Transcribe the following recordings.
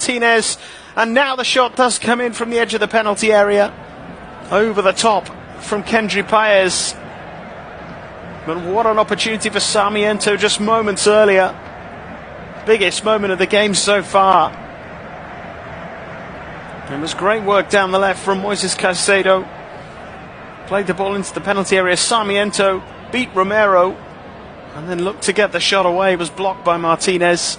Martinez, and now the shot does come in from the edge of the penalty area, over the top from Kendry Paez. But what an opportunity for Sarmiento just moments earlier. Biggest moment of the game so far. It was great work down the left from Moises Caicedo. Played the ball into the penalty area. Sarmiento beat Romero and then looked to get the shot away. It was blocked by Martinez.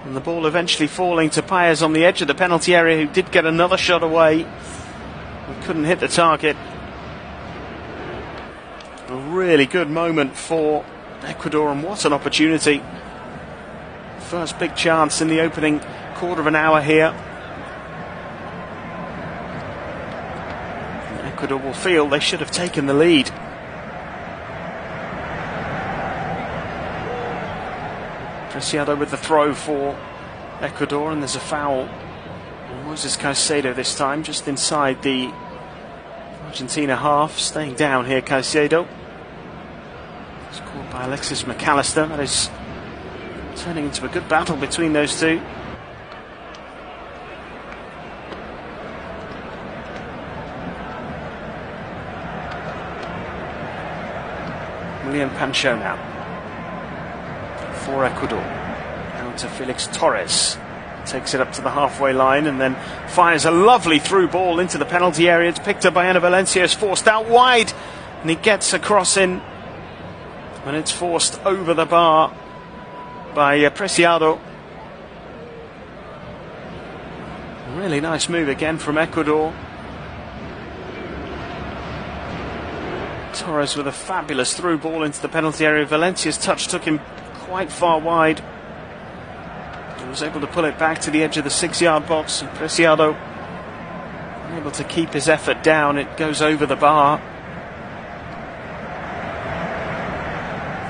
And the ball eventually falling to Paez on the edge of the penalty area, who did get another shot away. But couldn't hit the target. A really good moment for Ecuador, and what an opportunity. First big chance in the opening quarter of an hour here. And Ecuador will feel they should have taken the lead. Preciado with the throw for Ecuador, and there's a foul. Moises Caicedo this time, just inside the Argentina half. Staying down here, Caicedo. It's caught by Alexis McAllister. That is turning into a good battle between those two. William Pancho now for Ecuador. Down to Felix Torres. Takes it up to the halfway line and then fires a lovely through ball into the penalty area. It's picked up by Ana Valencia. It's forced out wide, and he gets a cross in, and it's forced over the bar by Preciado. Really nice move again from Ecuador. Torres with a fabulous through ball into the penalty area. Valencia's touch took him quite far wide. He was able to pull it back to the edge of the 6-yard box, and Preciado unable to keep his effort down. It goes over the bar.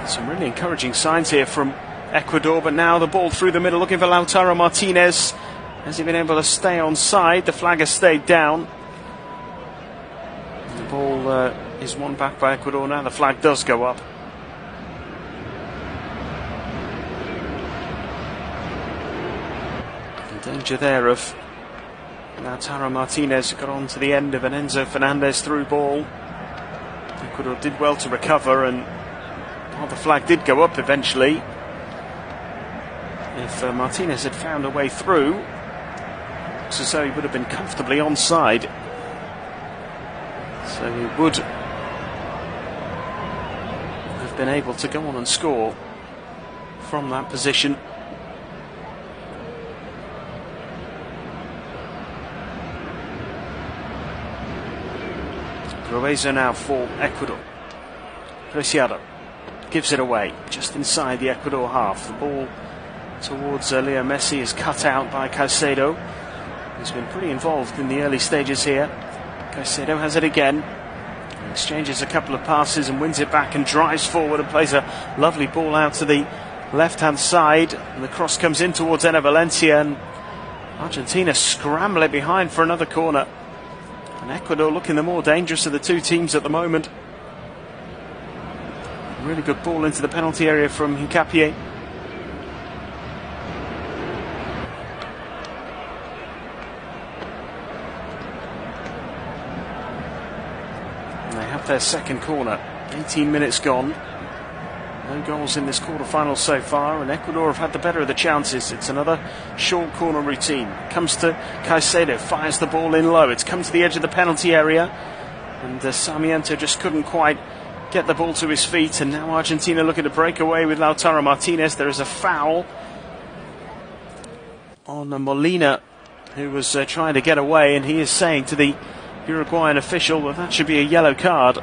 Some really encouraging signs here from Ecuador, but now the ball through the middle looking for Lautaro Martinez. Has he been able to stay on side? The flag has stayed down. The ball is won back by Ecuador now. The flag does go up. Danger there of Lautaro Martinez, who got on to the end of an Enzo Fernandez through ball. Ecuador did well to recover, and the flag did go up eventually. If Martinez had found a way through, looks as though he would have been comfortably onside. So he would have been able to go on and score from that position. Provezo now for Ecuador. Preciado gives it away just inside the Ecuador half. The ball towards Leo Messi is cut out by Caicedo. He's been pretty involved in the early stages here. Caicedo has it again. Exchanges a couple of passes and wins it back and drives forward and plays a lovely ball out to the left-hand side. And the cross comes in towards Ana Valencia, and Argentina scramble it behind for another corner. And Ecuador looking the more dangerous of the two teams at the moment. Really good ball into the penalty area from Hincapié. And they have their second corner. 18 minutes gone. No goals in this quarter-final so far, and Ecuador have had the better of the chances. It's another short corner routine. Comes to Caicedo, fires the ball in low. It's come to the edge of the penalty area, and Sarmiento just couldn't quite get the ball to his feet, and now Argentina looking to break away with Lautaro Martinez. There is a foul on Molina, who was trying to get away, and he is saying to the Uruguayan official that that should be a yellow card.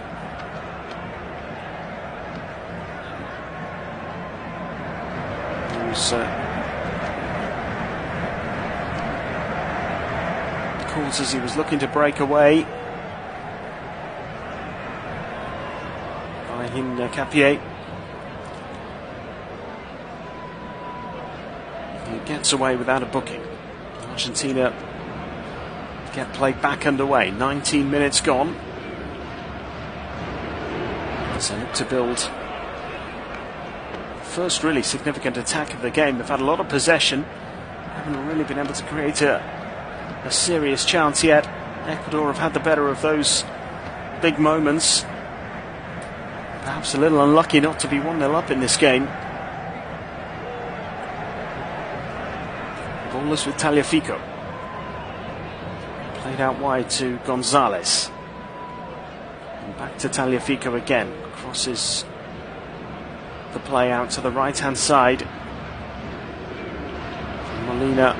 Calls as he was looking to break away by Hincapié. He gets away without a booking. Argentina get play back underway. 19 minutes gone. So look to build first really significant attack of the game. They've had a lot of possession, haven't really been able to create a serious chance yet. Ecuador have had the better of those big moments. Perhaps a little unlucky not to be 1-0 up in this game. Ballers with Tagliafico. Played out wide to Gonzalez. And back to Tagliafico again. Crosses the play out to the right hand side. Molina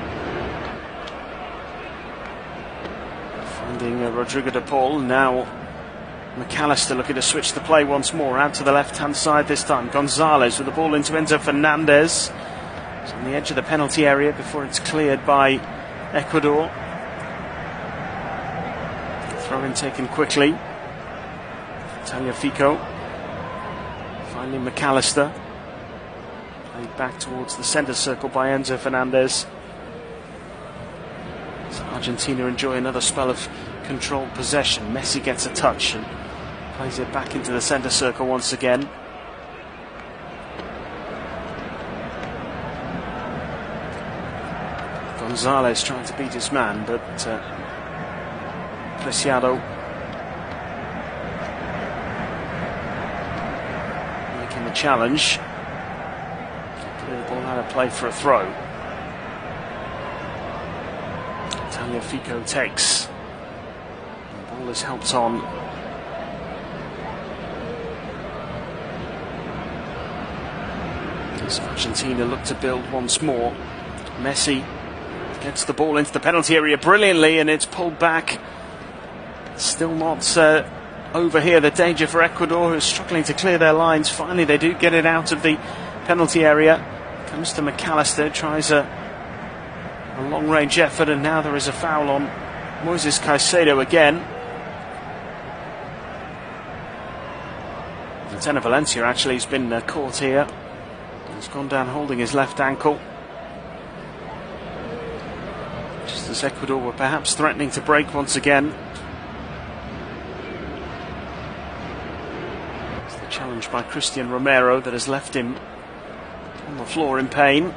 finding Rodrigo de Paul. Now McAllister looking to switch the play once more out to the left hand side this time. Gonzalez with the ball into Enzo Fernandez. It's on the edge of the penalty area before it's cleared by Ecuador. Throw in taken quickly. Tagliafico. Finally McAllister. Played back towards the centre circle by Enzo Fernandez. So Argentina enjoy another spell of controlled possession. Messi gets a touch and plays it back into the centre circle once again. Gonzalez trying to beat his man, but Preciado making the challenge. Putting the ball out of play for a throw. Tagliafico takes. The ball is helped on. As Argentina look to build once more. Messi gets the ball into the penalty area brilliantly, and it's pulled back. Still not over here. The danger for Ecuador, who's struggling to clear their lines. Finally they do get it out of the penalty area. Comes to McAllister, tries a long range effort, and now there is a foul on Moises Caicedo again. Lieutenant Valencia actually has been caught here. He's gone down holding his left ankle. Just as Ecuador were perhaps threatening to break once again. It's the challenge by Christian Romero that has left him on the floor in pain.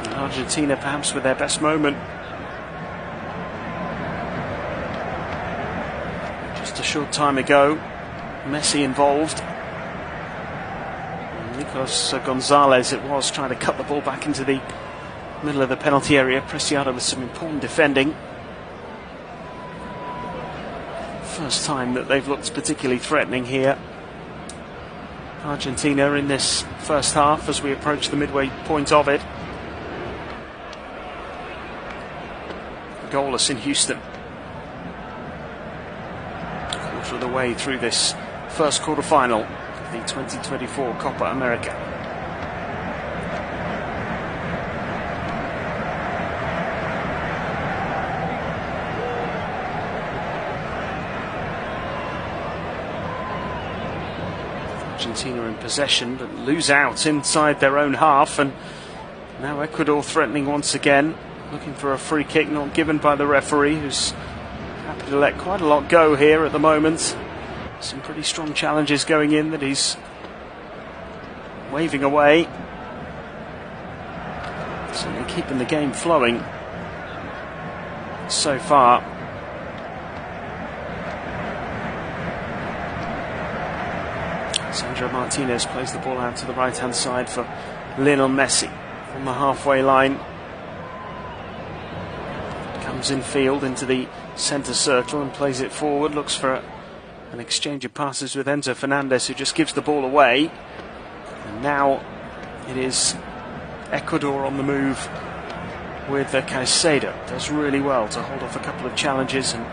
And Argentina perhaps with their best moment. Just a short time ago, Messi involved. Nicolas Gonzalez it was trying to cut the ball back into the middle of the penalty area. Preciado with some important defending. First time that they've looked particularly threatening here. Argentina in this first half as we approach the midway point of it. Goalless in Houston. Quarter of the way through this first quarter final. The 2024 Copa América. Argentina in possession, but lose out inside their own half, and now Ecuador threatening once again, looking for a free kick not given by the referee, who's happy to let quite a lot go here at the moment. Some pretty strong challenges going in that he's waving away. Certainly keeping the game flowing so far. Sandro Martinez plays the ball out to the right hand side for Lionel Messi on the halfway line. Comes in field into the centre circle and plays it forward, looks for an exchange of passes with Enzo Fernandez, who just gives the ball away. And now it is Ecuador on the move with Caicedo. Does really well to hold off a couple of challenges and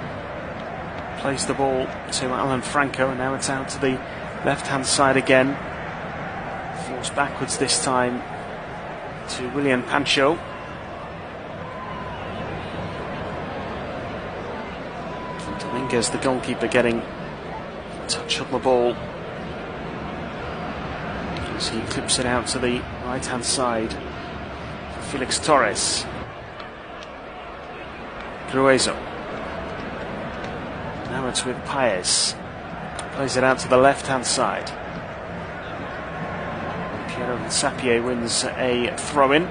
plays the ball to Alan Franco, and now it's out to the left hand side again. Forced backwards this time to William Pancho. Dominguez, the goalkeeper, getting touch on the ball as he clips it out to the right hand side for Felix Torres. Gruezo. Now it's with Paez. Plays it out to the left hand side. Piero Sapie wins a throw in.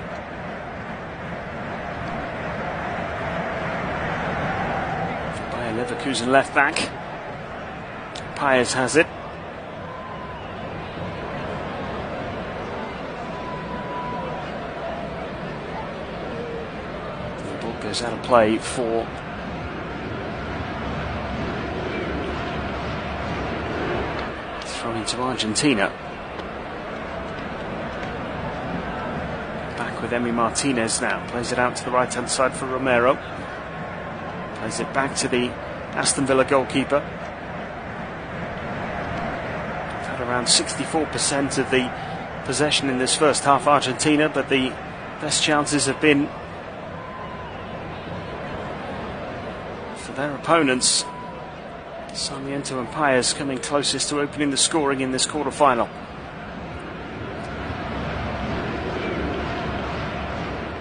Leverkusen left back. Paez has it. The ball goes out of play for throw into Argentina. Back with Emi Martinez now. Plays it out to the right hand side for Romero. Plays it back to the Aston Villa goalkeeper. They've had around 64% of the possession in this first half, Argentina, but the best chances have been for their opponents. Sarmiento and Paez coming closest to opening the scoring in this quarter-final.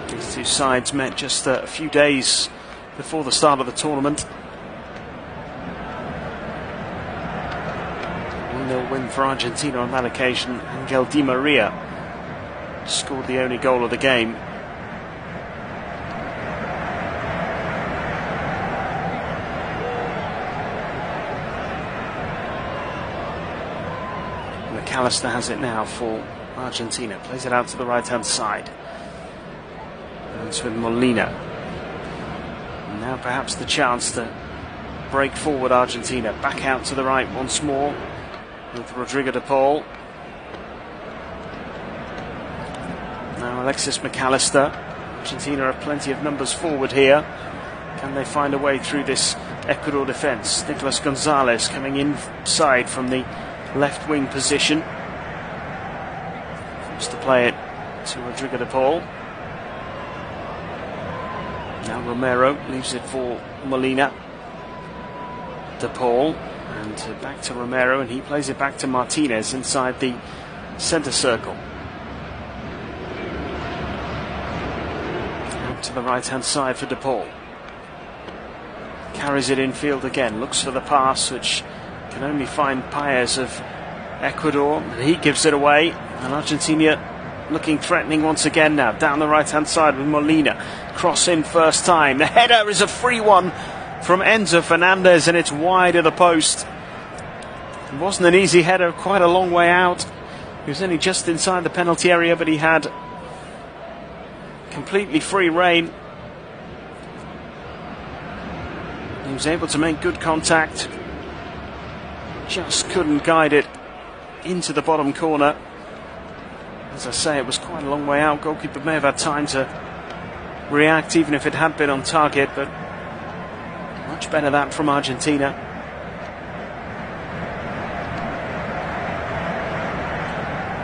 These two sides met just a few days before the start of the tournament. 1-0 win for Argentina on that occasion. Angel Di Maria scored the only goal of the game. McAllister has it now for Argentina. Plays it out to the right hand side. And it's with Molina. And now perhaps the chance to break forward Argentina. Back out to the right once more with Rodrigo de Paul. Now Alexis McAllister. Argentina have plenty of numbers forward here. Can they find a way through this Ecuador defence? Nicolas Gonzalez coming inside from the left wing position. Wants to play it to Rodrigo de Paul. Now Romero leaves it for Molina. De Paul and back to Romero, and he plays it back to Martinez inside the centre circle. Out to the right hand side for De Paul. Carries it infield again, looks for the pass which can only find Paez of Ecuador, and he gives it away. And Argentina looking threatening once again now, down the right hand side with Molina. Cross in first time. The header is a free one from Enzo Fernandez, and it's wide of the post. It wasn't an easy header, quite a long way out. He was only just inside the penalty area, but he had completely free rein. He was able to make good contact. Just couldn't guide it into the bottom corner. As I say, it was quite a long way out. Goalkeeper may have had time to react, even if it had been on target, but much better that from Argentina.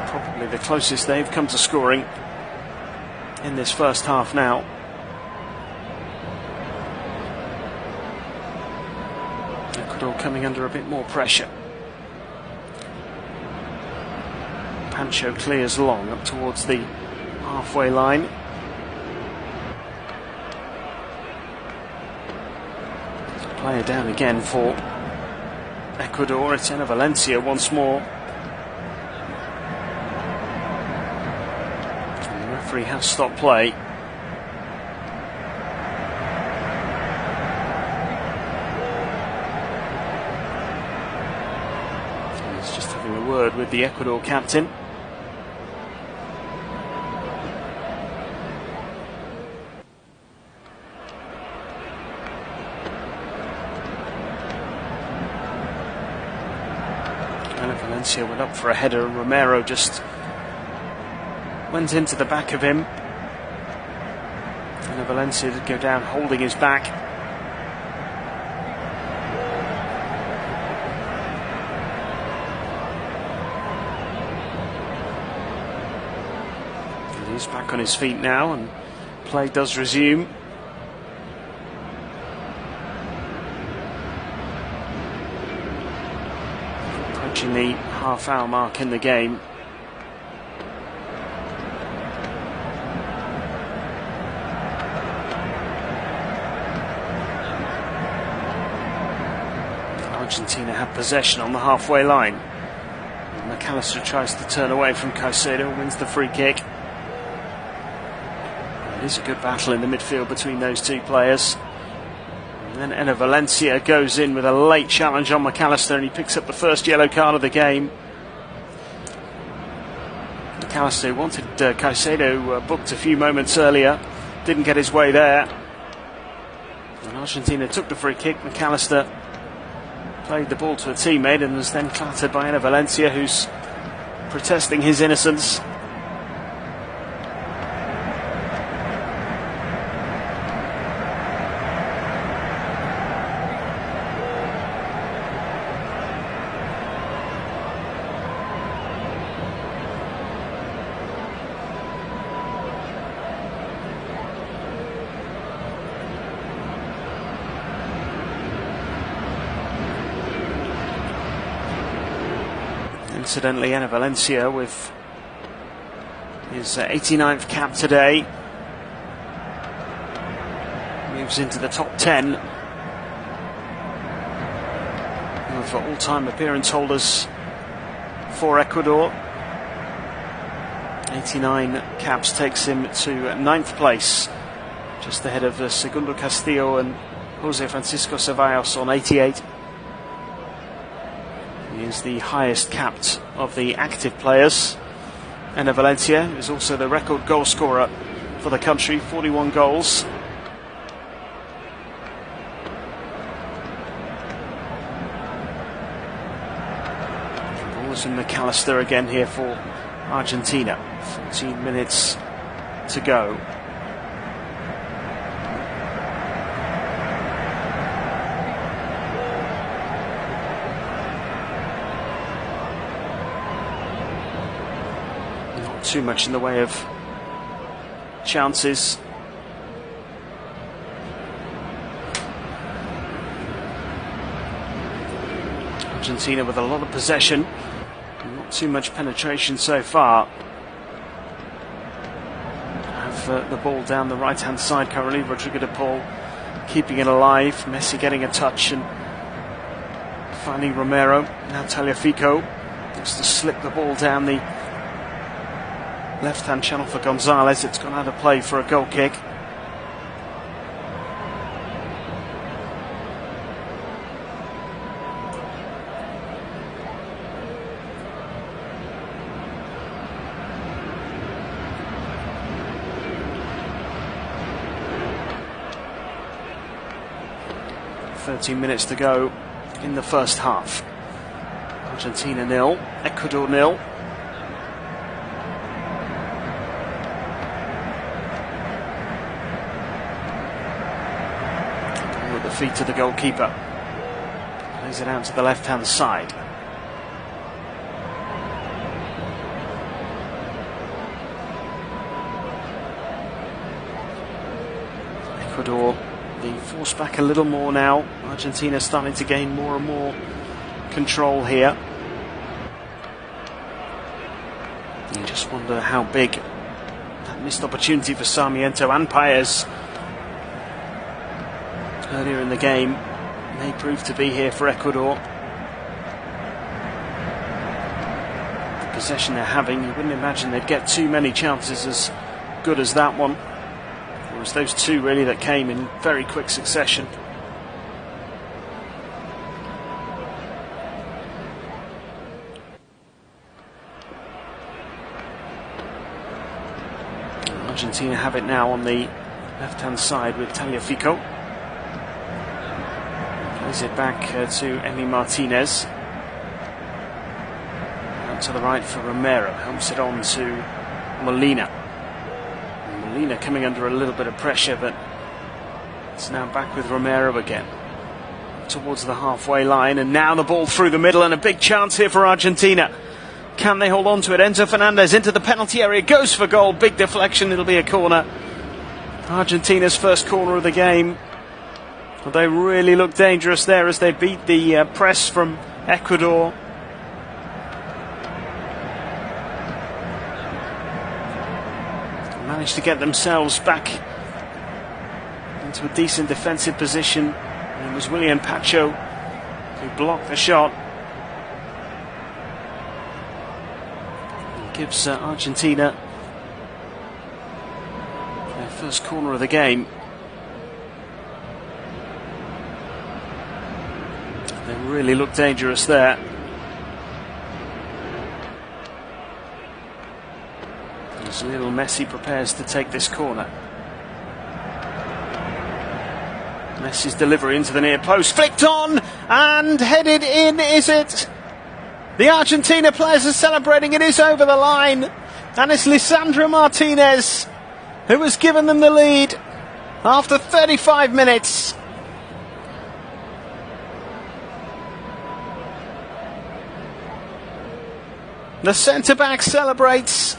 Probably the closest they've come to scoring in this first half now. Ecuador coming under a bit more pressure. Pancho clears long up towards the halfway line. Player down again for Ecuador. It's Enner Valencia once more. And the referee has stopped play. He's just having a word with the Ecuador captain. Valencia went up for a header. Romero just went into the back of him. And Valencia did go down holding his back. And he's back on his feet now, and play does resume. Approaching the half-hour mark in the game. Argentina have possession on the halfway line. McAllister tries to turn away from Caicedo, wins the free kick. It is a good battle in the midfield between those two players. And And then Enner Valencia goes in with a late challenge on McAllister, and he picks up the first yellow card of the game. McAllister wanted Caicedo booked a few moments earlier, didn't get his way there. And Argentina took the free kick. McAllister played the ball to a teammate and was then clattered by Enner Valencia, who's protesting his innocence. Incidentally, Enner Valencia with his 89th cap today moves into the top 10 of all-time appearance holders for Ecuador. 89 caps takes him to 9th place, just ahead of Segundo Castillo and Jose Francisco Ceballos on 88. He is the highest capped of the active players. Enner Valencia is also the record goal scorer for the country, 41 goals. The ball is in McAllister again here for Argentina. 14 minutes to go. Too much in the way of chances. Argentina with a lot of possession, not too much penetration so far. Have the ball down the right hand side currently. Rodrigo de Paul keeping it alive. Messi getting a touch and finding Romero. Now Tagliafico looks to slip the ball down the left-hand channel for Gonzalez. It's gone out of play for a goal kick. Thirteen minutes to go in the first half. Argentina 0, Ecuador 0. Feet to the goalkeeper. Plays it out to the left hand side. Ecuador being forced back a little more now. Argentina starting to gain more and more control here. You just wonder how big that missed opportunity for Sarmiento and Paez earlier in the game may prove to be here for Ecuador. The possession they're having, you wouldn't imagine they'd get too many chances as good as that one. Or as those two really that came in very quick succession. Argentina have it now on the left-hand side with Tagliafico. Plays it back to Emi Martinez. Out to the right for Romero. Helps it on to Molina. Molina coming under a little bit of pressure, but it's now back with Romero again. Towards the halfway line, and now the ball through the middle, and a big chance here for Argentina. Can they hold on to it? Enzo Fernandez into the penalty area, goes for goal. Big deflection, it'll be a corner. Argentina's first corner of the game. Well, they really look dangerous there as they beat the press from Ecuador. Managed to get themselves back into a decent defensive position. And it was William Pacho who blocked the shot. And gives Argentina their first corner of the game. really looked dangerous there. As Lionel Messi prepares to take this corner. Messi's delivery into the near post, flicked on and headed in, is it? The Argentina players are celebrating, it is over the line, and it's Lisandro Martinez who has given them the lead after 35 minutes. The centre-back celebrates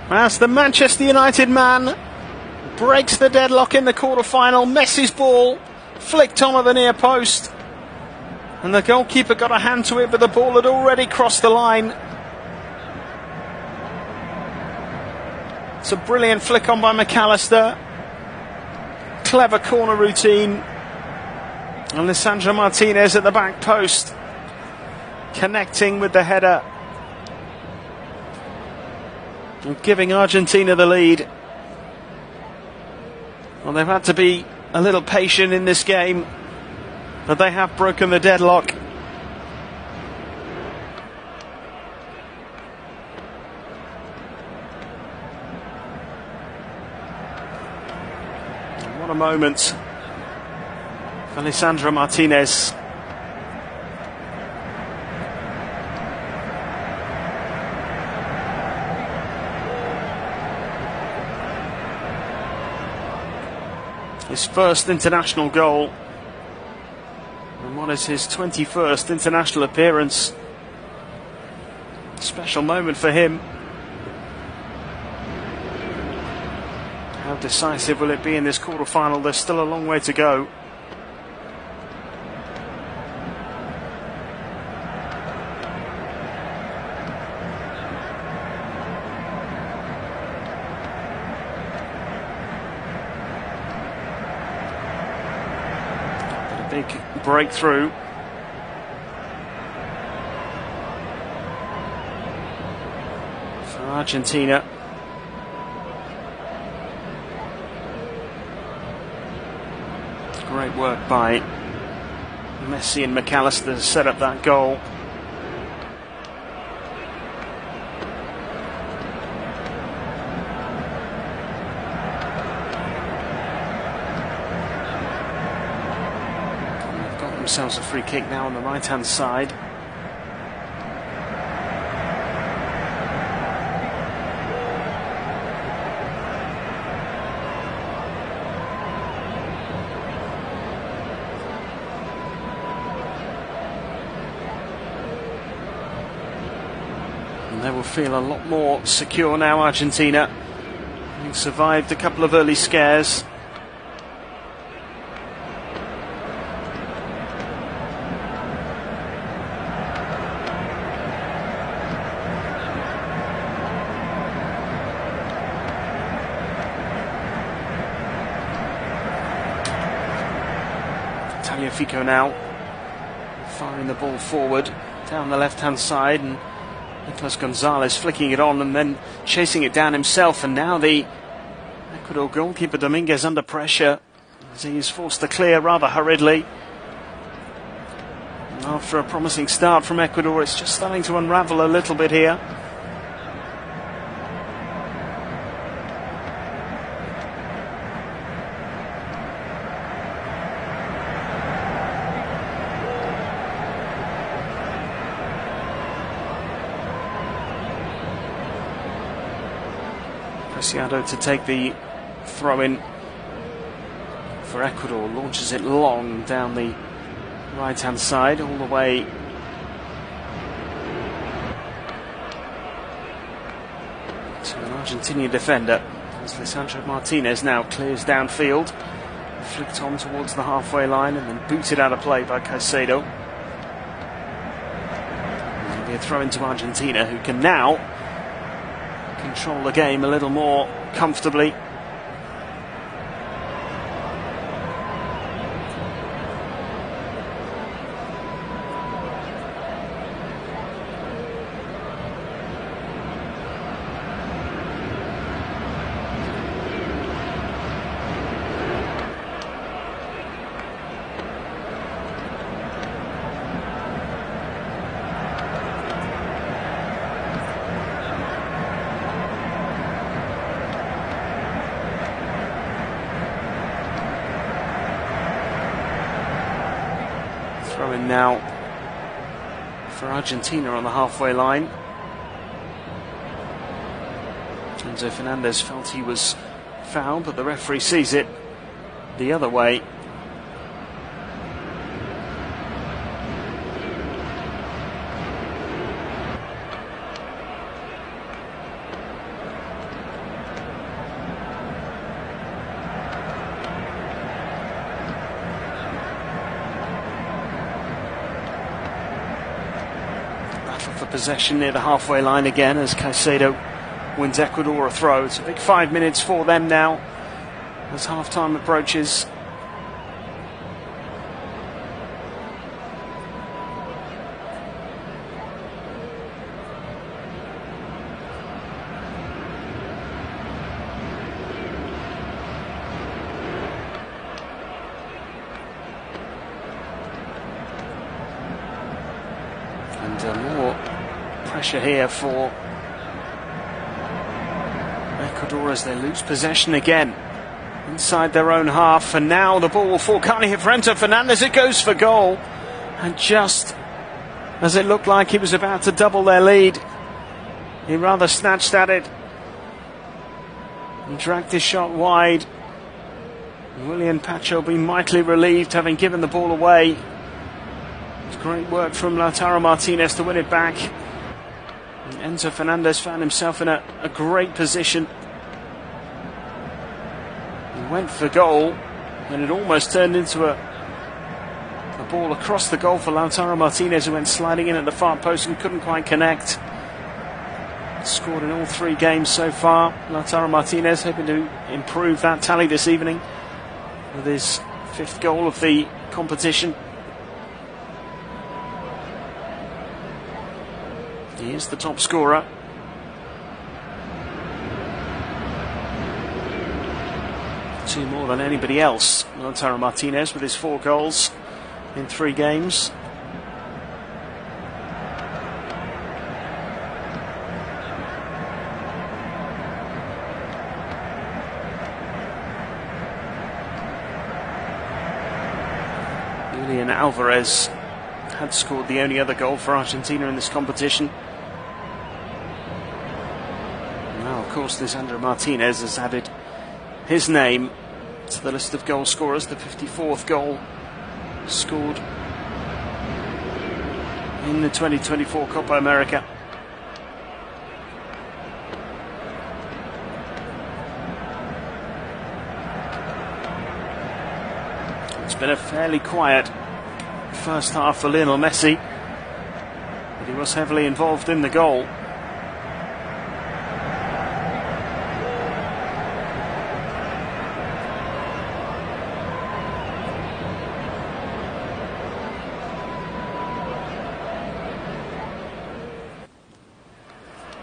as the Manchester United man breaks the deadlock in the quarter-final. Messi's ball flicked on at the near post, and the goalkeeper got a hand to it, but the ball had already crossed the line. It's a brilliant flick on by McAllister. Clever corner routine. And Lisandro Martinez at the back post, connecting with the header and giving Argentina the lead. Well, they've had to be a little patient in this game, but they have broken the deadlock. And what a moment for Lisandro Martinez. His first international goal, and what is his 21st international appearance. Special moment for him. How decisive will it be in this quarter-final? There's still a long way to go. Big breakthrough. For Argentina. Great work by Messi and McAllister to set up that goal. Themselves a free kick now on the right hand side. And they will feel a lot more secure now, Argentina, having survived a couple of early scares. Fico now firing the ball forward down the left hand side, and Nicolas Gonzalez flicking it on and then chasing it down himself, and now the Ecuador goalkeeper Dominguez under pressure as he is forced to clear rather hurriedly. And after a promising start from Ecuador, it's just starting to unravel a little bit here. To take the throw in for Ecuador, launches it long down the right hand side all the way to an Argentinian defender as Lisandro Martinez now clears downfield, flicked on towards the halfway line and then booted out of play by Caicedo. It'll be a throw into Argentina, who can now control the game a little more comfortably. Throw in now for Argentina on the halfway line. Enzo Fernandez felt he was fouled, but the referee sees it the other way. Battle for possession near the halfway line again as Caicedo wins Ecuador a throw. It's a big 5 minutes for them now as half-time approaches. And more pressure here for Ecuador as they lose possession again inside their own half. And now the ball will fall. Can't hit for Enzo Fernandez. It goes for goal. And just as it looked like he was about to double their lead, he rather snatched at it and dragged his shot wide. Willian Pacho will be mightily relieved having given the ball away. It's great work from Lautaro Martinez to win it back. And Enzo Fernandez found himself in a great position. He went for goal, and it almost turned into a ball across the goal for Lautaro Martinez, who went sliding in at the far post and couldn't quite connect. Scored in all 3 games so far. Lautaro Martinez hoping to improve that tally this evening with his 5th goal of the competition. He is the top scorer. Two more than anybody else. Lautaro Martinez with his 4 goals in 3 games. Julian Alvarez had scored the only other goal for Argentina in this competition. Now, of course, Lisandro Martinez has added his name to the list of goal scorers, the 54th goal scored in the 2024 Copa America. It's been a fairly quiet first half for Lionel Messi, but he was heavily involved in the goal.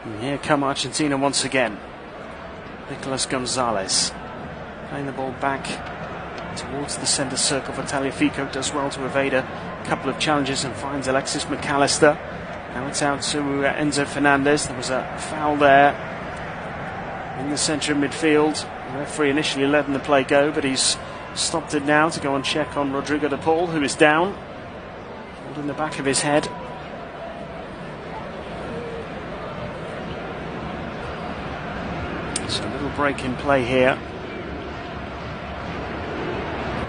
And here come Argentina once again. Nicolas Gonzalez playing the ball back towards the centre circle for Tagliafico. Does well to evade a couple of challenges and finds Alexis McAllister. Now it's out to Enzo Fernandez. There was a foul there in the centre of midfield. The referee initially letting the play go, but he's stopped it now to go and check on Rodrigo de Paul, who is down, holding the back of his head. So a little break in play here.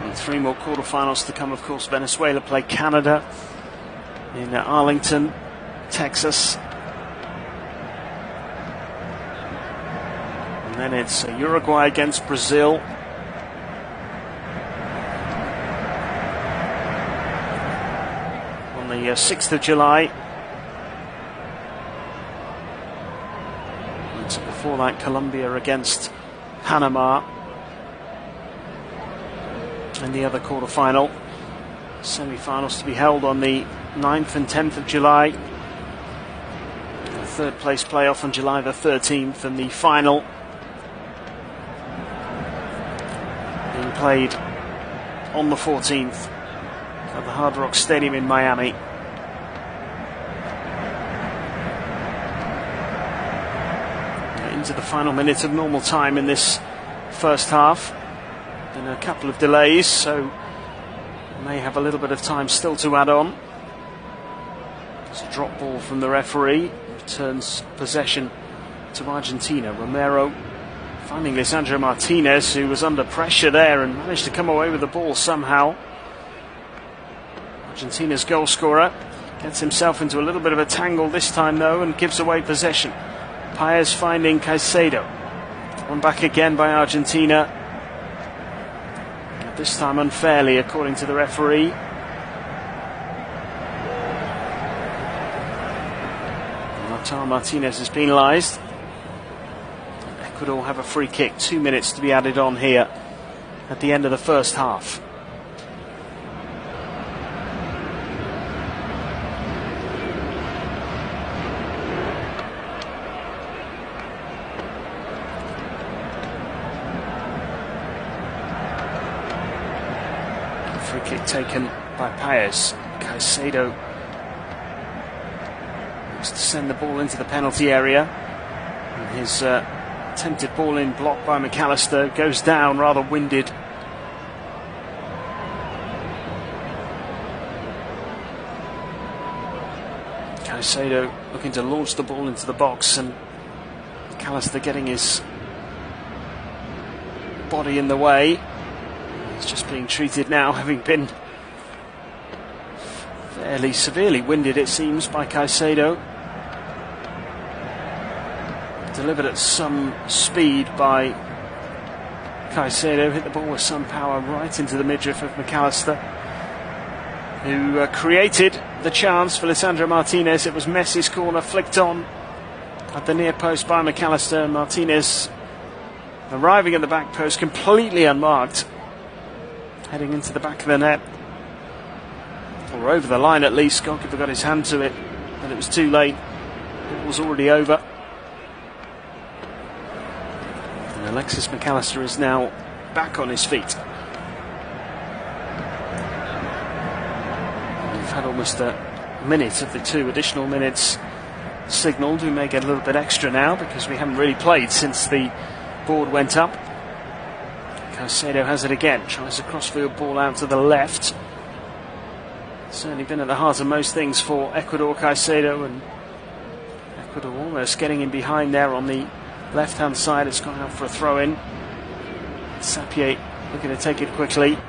And 3 more quarterfinals to come, of course. Venezuela play Canada in Arlington, Texas. And then it's Uruguay against Brazil. On the 6th of July. Before that, Colombia against Panama in the other quarter-final. Semi-finals to be held on the 9th and 10th of July. The 3rd place playoff on July the 13th, and the final being played on the 14th at the Hard Rock Stadium in Miami. Into the final minute of normal time in this first half. Been a couple of delays, so may have a little bit of time still to add on. It's a drop ball from the referee. Returns possession to Argentina. Romero finding Lisandro Martinez, who was under pressure there and managed to come away with the ball somehow. Argentina's goal scorer gets himself into a little bit of a tangle this time though and gives away possession. Paez finding Caicedo. One back again by Argentina. This time unfairly according to the referee. Lautaro Martinez has penalised. Ecuador have a free kick, 2 minutes to be added on here at the end of the first half. Free kick taken by Paez. Caicedo looks to send the ball into the penalty area. And his attempted ball in blocked by McAllister, goes down rather winded. Caicedo looking to launch the ball into the box, and McAllister getting his body in the way. He's just being treated now, having been fairly severely winded, it seems, by Caicedo. Delivered at some speed by Caicedo, hit the ball with some power right into the midriff of McAllister, who created the chance for Lisandro Martinez. It was Messi's corner, flicked on at the near post by McAllister. Martinez arriving at the back post completely unmarked, heading into the back of the net, or over the line at least. Goalkeeper got his hand to it, but it was too late. It was already over. And Alexis McAllister is now back on his feet. We've had almost a minute of the 2 additional minutes signalled. We may get a little bit extra now because we haven't really played since the board went up. Caicedo has it again, tries a crossfield ball out to the left. Certainly been at the heart of most things for Ecuador, Caicedo, and Ecuador almost getting in behind there on the left hand side. It's gone out for a throw in. Sapie looking to take it quickly.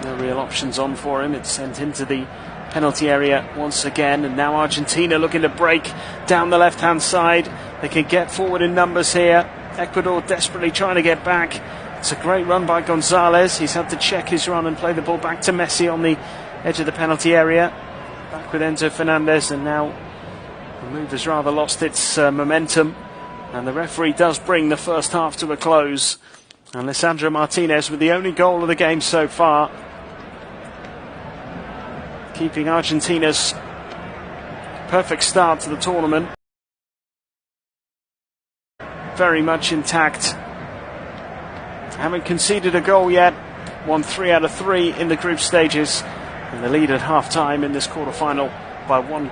No real options on for him. It's sent into the penalty area once again, and now Argentina looking to break down the left hand side. They can get forward in numbers here. Ecuador desperately trying to get back. It's a great run by Gonzalez. He's had to check his run and play the ball back to Messi on the edge of the penalty area. Back with Enzo Fernandez, and now the move has rather lost its momentum, and the referee does bring the first half to a close. And Lisandro Martinez with the only goal of the game so far, keeping Argentina's perfect start to the tournament very much intact. Haven't conceded a goal yet, won 3 out of 3 in the group stages, and the lead at half time in this quarter-final by 1 goal.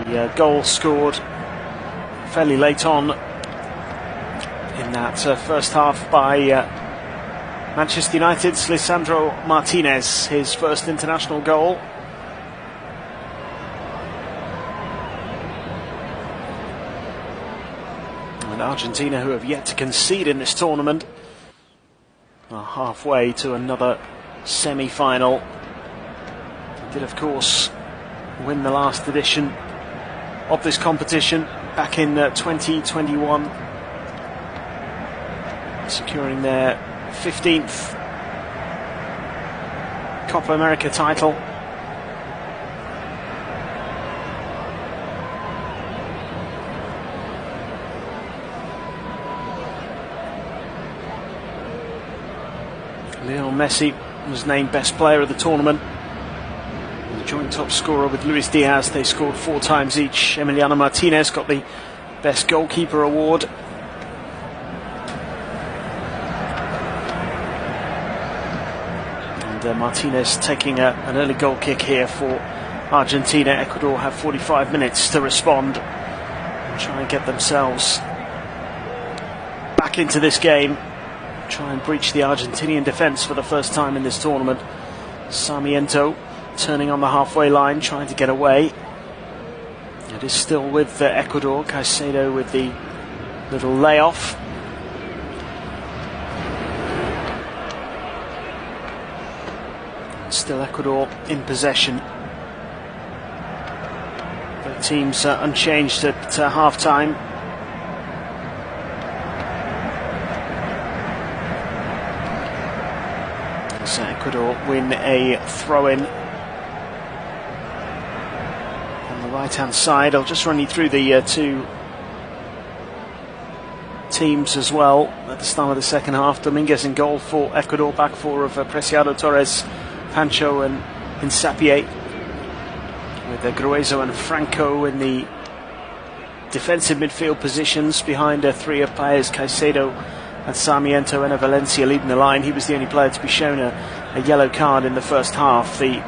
The goal scored fairly late on in that first half by Manchester United's Lisandro Martinez, his first international goal. And Argentina, who have yet to concede in this tournament, are halfway to another semi-final. They did, of course, win the last edition of this competition back in 2021, securing their 15th Copa America title. Lionel Messi was named best player of the tournament. The joint top scorer with Luis Diaz, they scored 4 times each. Emiliano Martinez got the best goalkeeper award. And Martinez taking an early goal kick here for Argentina. Ecuador have 45 minutes to respond and try and get themselves back into this game. Try and breach the Argentinian defence for the first time in this tournament. Sarmiento turning on the halfway line, trying to get away. It is still with Ecuador. Caicedo with the little layoff. Still Ecuador in possession. Both teams unchanged at half-time. As Ecuador win a throw-in on the right-hand side. I'll just run you through the two teams as well at the start of the second half. Dominguez in goal for Ecuador, back four of Preciado, Torres, Pancho and Hincapié, with Gruezo and Franco in the defensive midfield positions behind 3 of Paez, Caicedo and Sarmiento, and Valencia leading the line. He was the only player to be shown a yellow card in the first half. The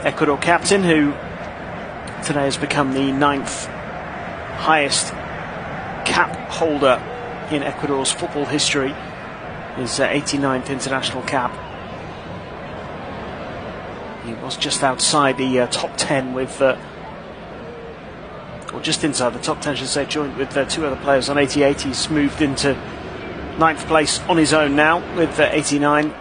Ecuador captain, who today has become the 9th highest cap holder in Ecuador's football history, his 89th international cap. He was just outside the top 10 with, or just inside the top 10, should say, joint with 2 other players on 88. He's moved into 9th place on his own now with 89.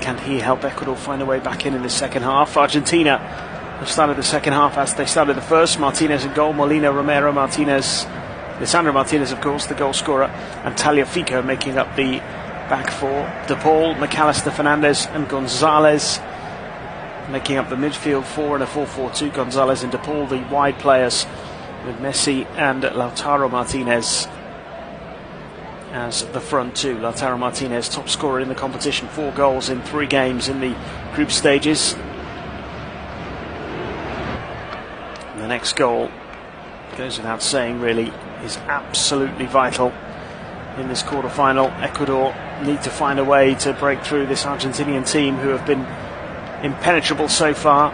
Can he help Ecuador find a way back in the second half? Argentina have started the second half as they started the first. Martinez in goal, Molina, Romero, Martinez, Lisandro Martinez, of course, the goal scorer, and Tagliafico making up the back four. De Paul, McAllister, Fernandez and Gonzalez making up the midfield four in a 4-4-2. Gonzalez and De Paul, the wide players, with Messi and Lautaro Martinez as the front two. Lautaro Martinez, top scorer in the competition, 4 goals in 3 games in the group stages. And the next goal, goes without saying really, is absolutely vital in this quarter-final. Ecuador need to find a way to break through this Argentinian team, who have been impenetrable so far.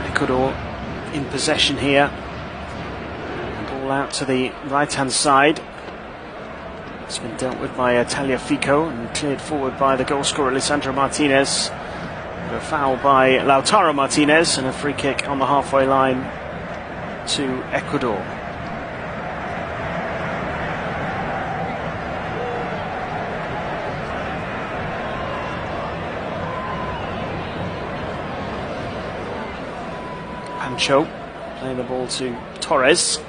Ecuador in possession here. Ball out to the right-hand side. It's been dealt with by Tagliafico and cleared forward by the goalscorer Lisandro Martinez. A foul by Lautaro Martinez and a free kick on the halfway line to Ecuador. Pancho playing the ball to Torres.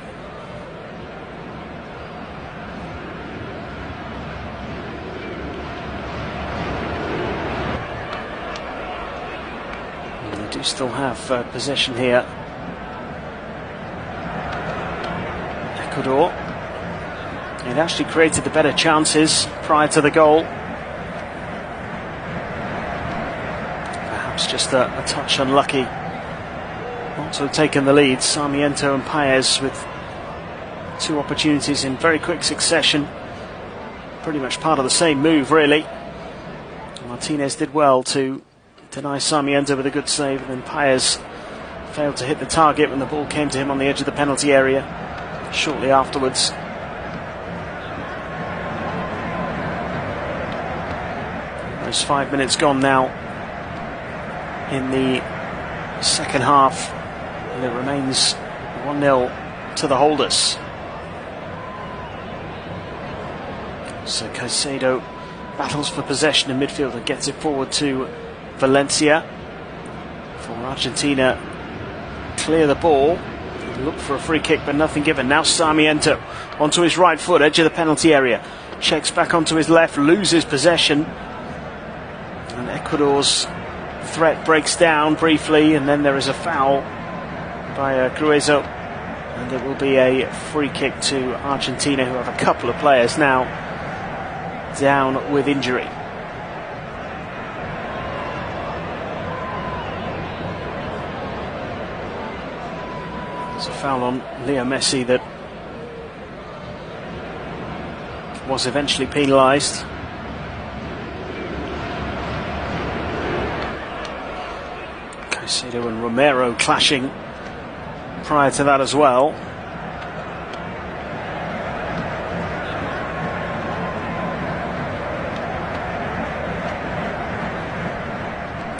They do still have possession here. Ecuador. It actually created the better chances prior to the goal. perhaps just a touch unlucky not to have taken the lead. Sarmiento and Paez with 2 opportunities in very quick succession. Pretty much part of the same move, really. Martinez did well to deny Sarmiento with a good save, and then Paez failed to hit the target when the ball came to him on the edge of the penalty area shortly afterwards. There's 5 minutes gone now in the second half, and it remains 1-0 to the holders. So Caicedo battles for possession in midfield and gets it forward to Valencia. For Argentina, clear the ball, look for a free kick but nothing given. Now Sarmiento onto his right foot, edge of the penalty area, checks back onto his left, loses possession, and Ecuador's threat breaks down briefly, and then there is a foul by Gruezo, and it will be a free kick to Argentina, who have a couple of players now down with injury. There's a foul on Leo Messi that was eventually penalised. Caicedo and Romero clashing prior to that as well.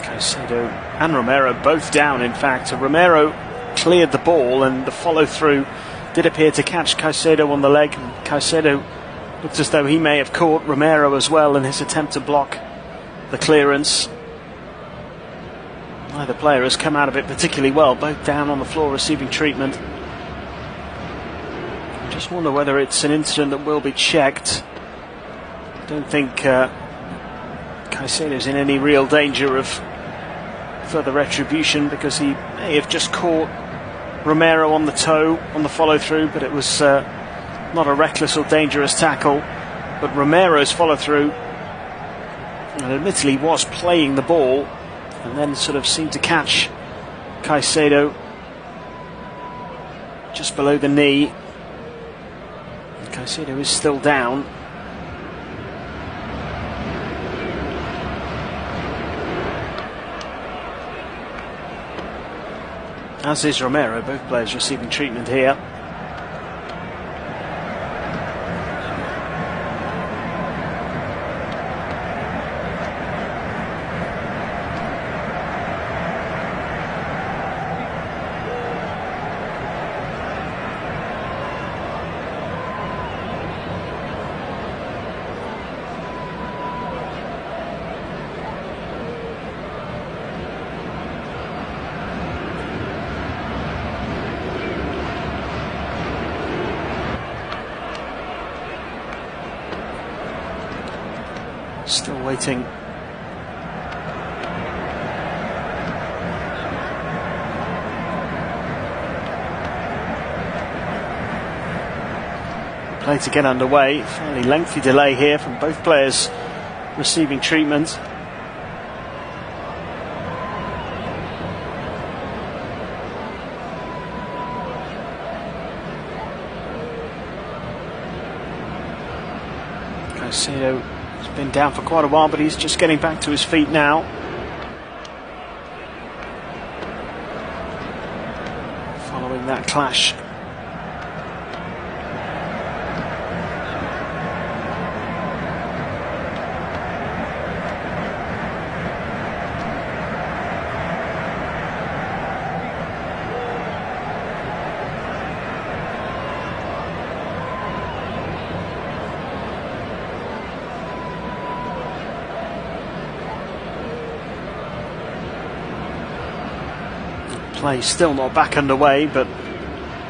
Caicedo and Romero both down, in fact. Romero cleared the ball, and the follow-through did appear to catch Caicedo on the leg. And Caicedo looked as though he may have caught Romero as well in his attempt to block the clearance. Neither player has come out of it particularly well, both down on the floor receiving treatment. I just wonder whether it's an incident that will be checked. I don't think Caicedo's in any real danger of further retribution, because he may have just caught Romero on the toe on the follow-through, but it was not a reckless or dangerous tackle. But Romero's follow-through, and admittedly was playing the ball, and then sort of seemed to catch Caicedo just below the knee. And Caicedo is still down. As is Romero, both players receiving treatment here. Still waiting. Play to get underway. Fairly lengthy delay here from both players receiving treatment. Caicedo has been down for quite a while, but he's just getting back to his feet now. Following that clash. Play still not back underway, but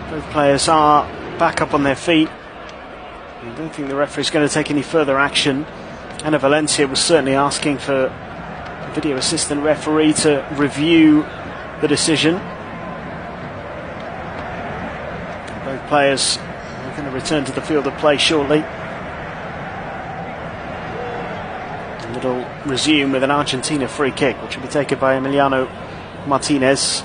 both players are back up on their feet. I don't think the referee's going to take any further action. Ana Valencia was certainly asking for the video assistant referee to review the decision. Both players are going to return to the field of play shortly. And it'll resume with an Argentina free kick, which will be taken by Emiliano Martinez.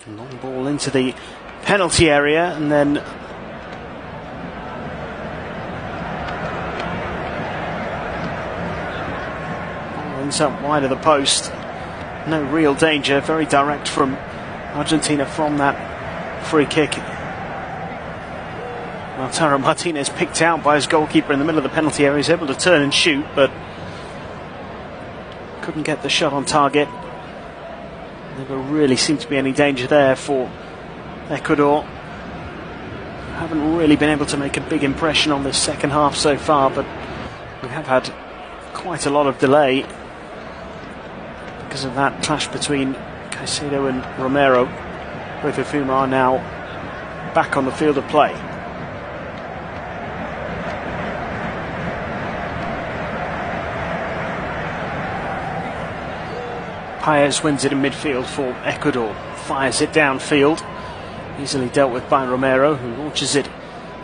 Long ball into the penalty area, and then ball ends up wide of the post. No real danger, very direct from Argentina from that free kick. Lautaro Martinez picked out by his goalkeeper in the middle of the penalty area. He's able to turn and shoot, but couldn't get the shot on target. Never really seemed to be any danger there for Ecuador. Haven't really been able to make a big impression on this second half so far, but we have had quite a lot of delay because of that clash between Caicedo and Romero, both of whom are now back on the field of play. Paez wins it in midfield for Ecuador, fires it downfield, easily dealt with by Romero, who launches it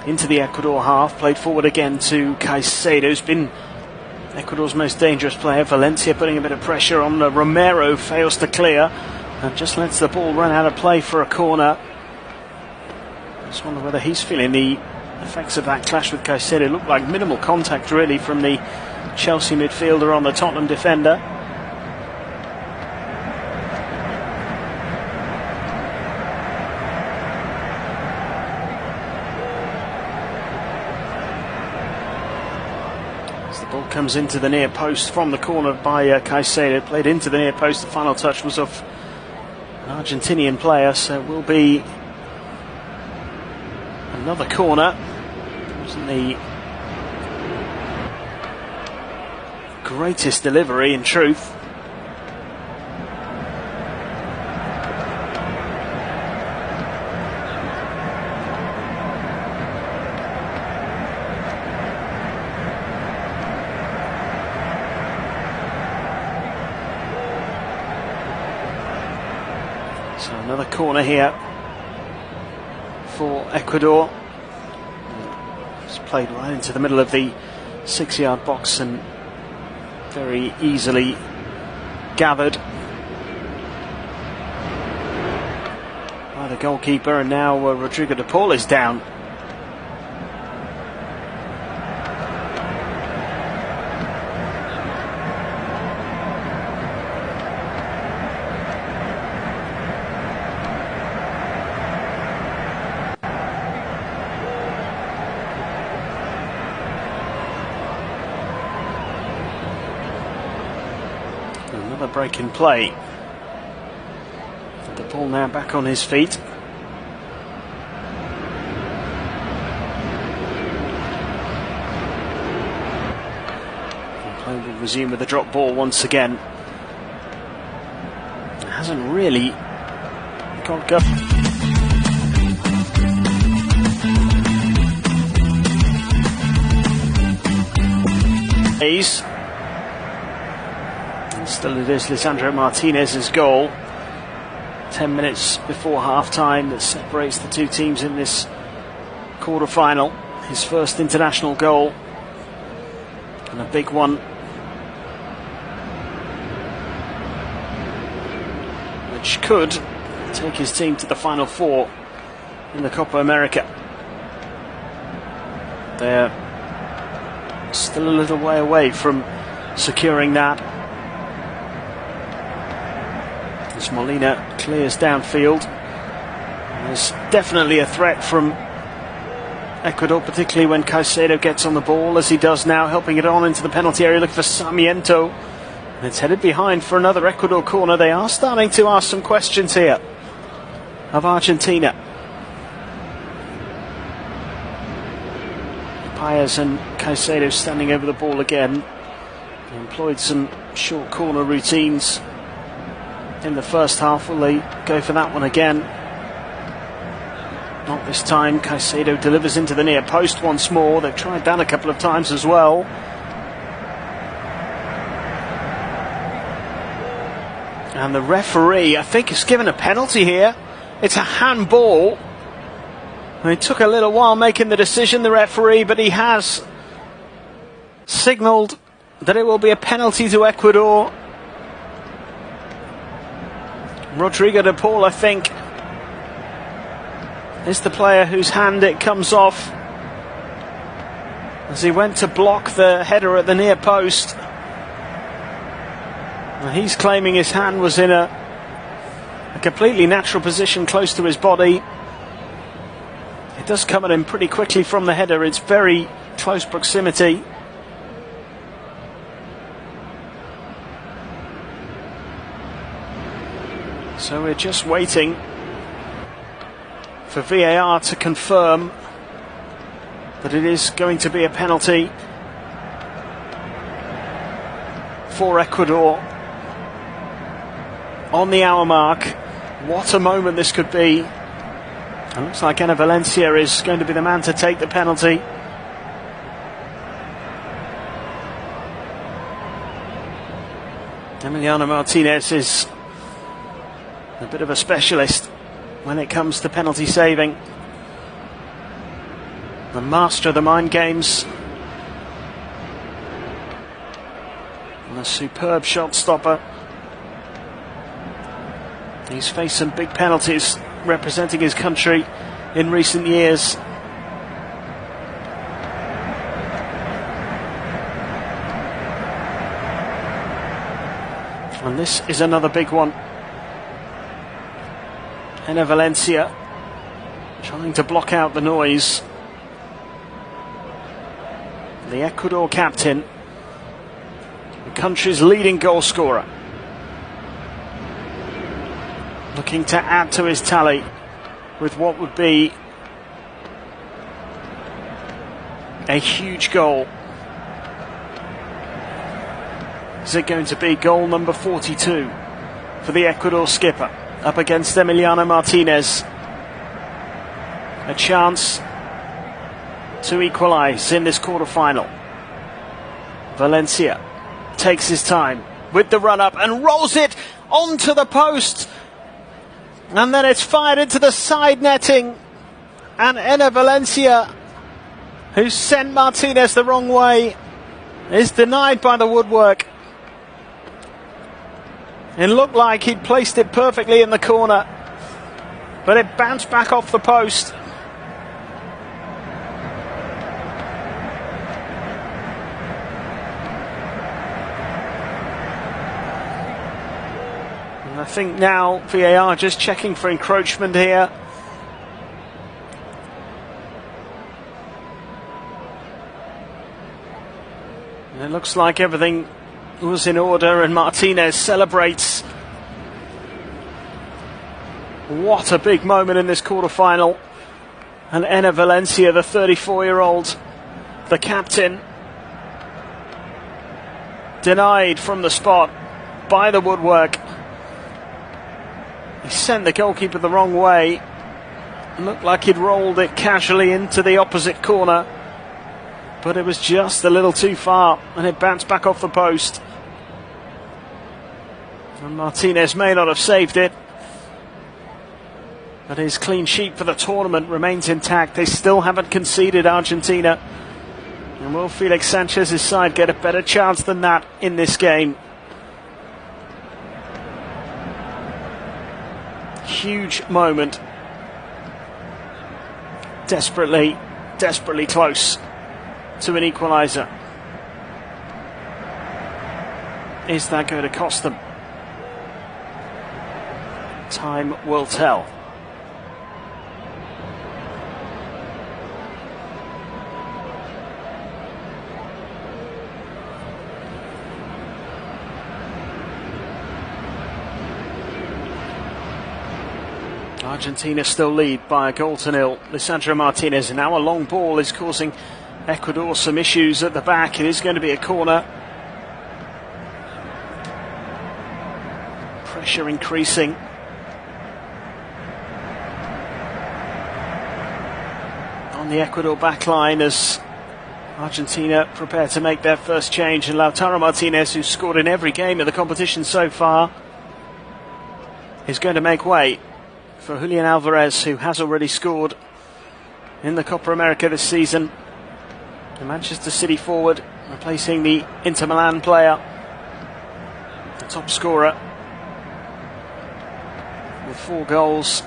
into the Ecuador half, played forward again to Caicedo, who's been Ecuador's most dangerous player. Valencia putting a bit of pressure on Romero, fails to clear, and just lets the ball run out of play for a corner. I just wonder whether he's feeling the effects of that clash with Caicedo. It looked like minimal contact really from the Chelsea midfielder on the Tottenham defender. Ball comes into the near post from the corner by Caicedo, played into the near post. The final touch was of an Argentinian player, so it will be another corner. Wasn't the greatest delivery in truth. So another corner here for Ecuador. It's played right into the middle of the 6-yard box and very easily gathered by the goalkeeper, and now Rodrigo de Paul is down. Another break in play. The ball now back on his feet. And play will resume with a drop ball once again. It hasn't really got go. Still it is Lisandro Martinez's goal 10 minutes before half-time that separates the two teams in this quarter-final. His first international goal, and a big one, which could take his team to the Final Four in the Copa America. They're still a little way away from securing that. As Molina clears downfield, there's definitely a threat from Ecuador, particularly when Caicedo gets on the ball, as he does now, helping it on into the penalty area, looking for Sarmiento, and it's headed behind for another Ecuador corner. They are starting to ask some questions here of Argentina. Paez and Caicedo standing over the ball again. They employed some short corner routines in the first half. Will they go for that one again? Not this time. Caicedo delivers into the near post once more. They've tried that a couple of times as well. And the referee, I think, has given a penalty here. It's a handball. It took a little while making the decision, the referee, but he has signalled that it will be a penalty to Ecuador. Rodrigo de Paul, I think, is the player whose hand it comes off as he went to block the header at the near post. And he's claiming his hand was in a completely natural position close to his body. It does come at him pretty quickly from the header. It's very close proximity. So we're just waiting for VAR to confirm that it is going to be a penalty for Ecuador on the hour mark. What a moment this could be. It looks like Enner Valencia is going to be the man to take the penalty. Emiliano Martinez is a bit of a specialist when it comes to penalty saving. The master of the mind games. And a superb shot stopper. He's faced some big penalties representing his country in recent years. And this is another big one. Enner Valencia trying to block out the noise. The Ecuador captain, the country's leading goal scorer, looking to add to his tally with what would be a huge goal. Is it going to be goal number 42 for the Ecuador skipper up against Emiliano Martinez? A chance to equalise in this quarter-final. Valencia takes his time with the run-up and rolls it onto the post. And then it's fired into the side netting. And Enner Valencia, who sent Martinez the wrong way, is denied by the woodwork. It looked like he'd placed it perfectly in the corner, but it bounced back off the post. I think now VAR just checking for encroachment here. And it looks like everything was in order, and Martinez celebrates. What a big moment in this quarter-final. And Enner Valencia, the 34-year-old, the captain, denied from the spot by the woodwork. He sent the goalkeeper the wrong way. It looked like he'd rolled it casually into the opposite corner, but it was just a little too far, and it bounced back off the post. And Martinez may not have saved it, but his clean sheet for the tournament remains intact. They still haven't conceded, Argentina. And will Felix Sanchez's side get a better chance than that in this game? Huge moment. Desperately close to an equaliser. Is that going to cost them? Time will tell. Argentina still lead by a goal to nil. Lisandro Martinez, and now a long ball is causing Ecuador some issues at the back. It is going to be a corner. Pressure increasing. On the Ecuador back line as Argentina prepare to make their first change, and Lautaro Martinez, who's scored in every game of the competition so far, is going to make way for Julian Alvarez, who has already scored in the Copa America this season. The Manchester City forward replacing the Inter Milan player, the top scorer, with 4 goals.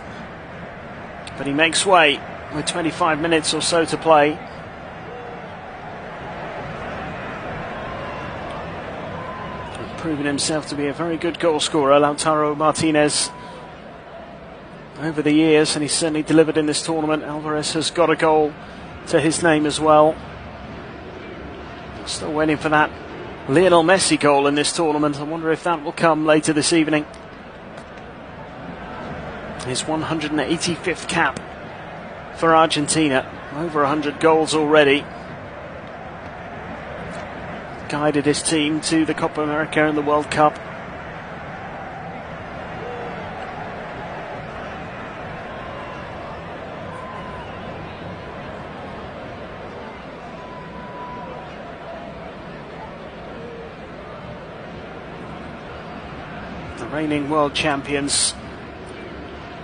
But he makes way with 25 minutes or so to play. Proven himself to be a very good goal scorer, Lautaro Martinez, over the years, and he's certainly delivered in this tournament. Alvarez has got a goal to his name as well. Still waiting for that Lionel Messi goal in this tournament. I wonder if that will come later this evening. His 185th cap for Argentina, over 100 goals already. Guided his team to the Copa America and the World Cup. The reigning world champions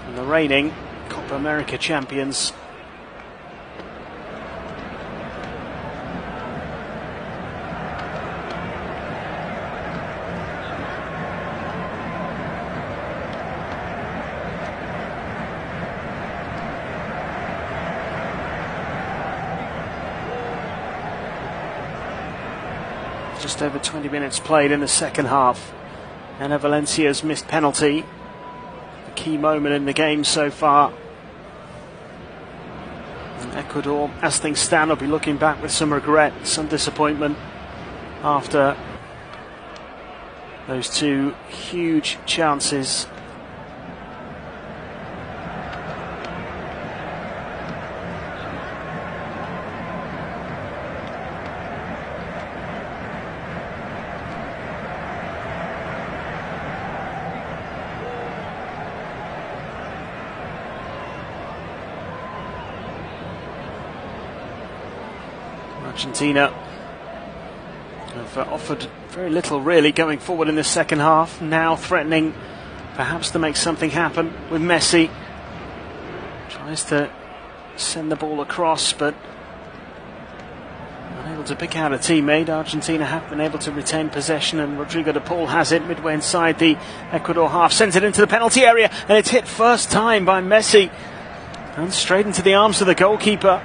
and the reigning Copa America champions. Just over 20 minutes played in the second half. And Valencia's missed penalty, a key moment in the game so far. And Ecuador, as things stand, will be looking back with some regret, some disappointment after those 2 huge chances. Argentina have offered very little really going forward in the second half, now threatening perhaps to make something happen with Messi. Tries to send the ball across, but unable to pick out a teammate. Argentina have been able to retain possession, and Rodrigo de Paul has it midway inside the Ecuador half, sends it into the penalty area, and it's hit first time by Messi and straight into the arms of the goalkeeper.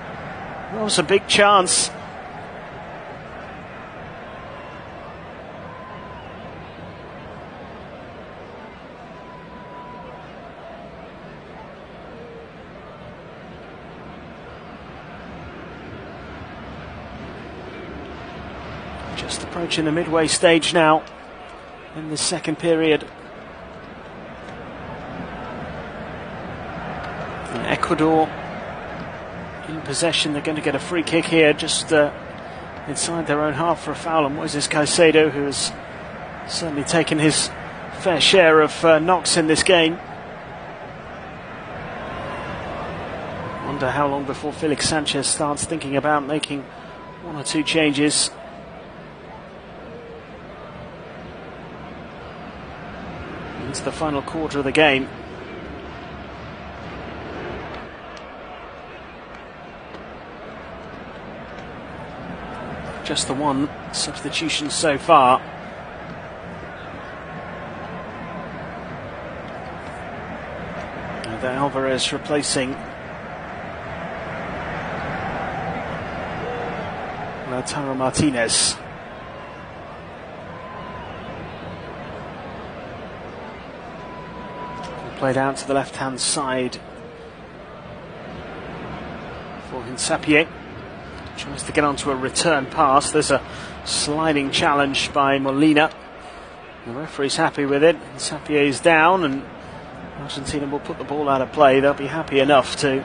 That was a big chance. Just approaching the midway stage now in the second period. And Ecuador in possession. They're going to get a free kick here just inside their own half for a foul on Moises Caicedo, who has certainly taken his fair share of knocks in this game. Wonder how long before Felix Sanchez starts thinking about making 1 or 2 changes. Into the final quarter of the game. Just the 1 substitution so far. And Alvarez replacing Lautaro Martinez. Played out to the left-hand side for Hincapié. Tries to get onto a return pass. There's a sliding challenge by Molina. The referee's happy with it. Hincapié is down, and Argentina will put the ball out of play. They'll be happy enough to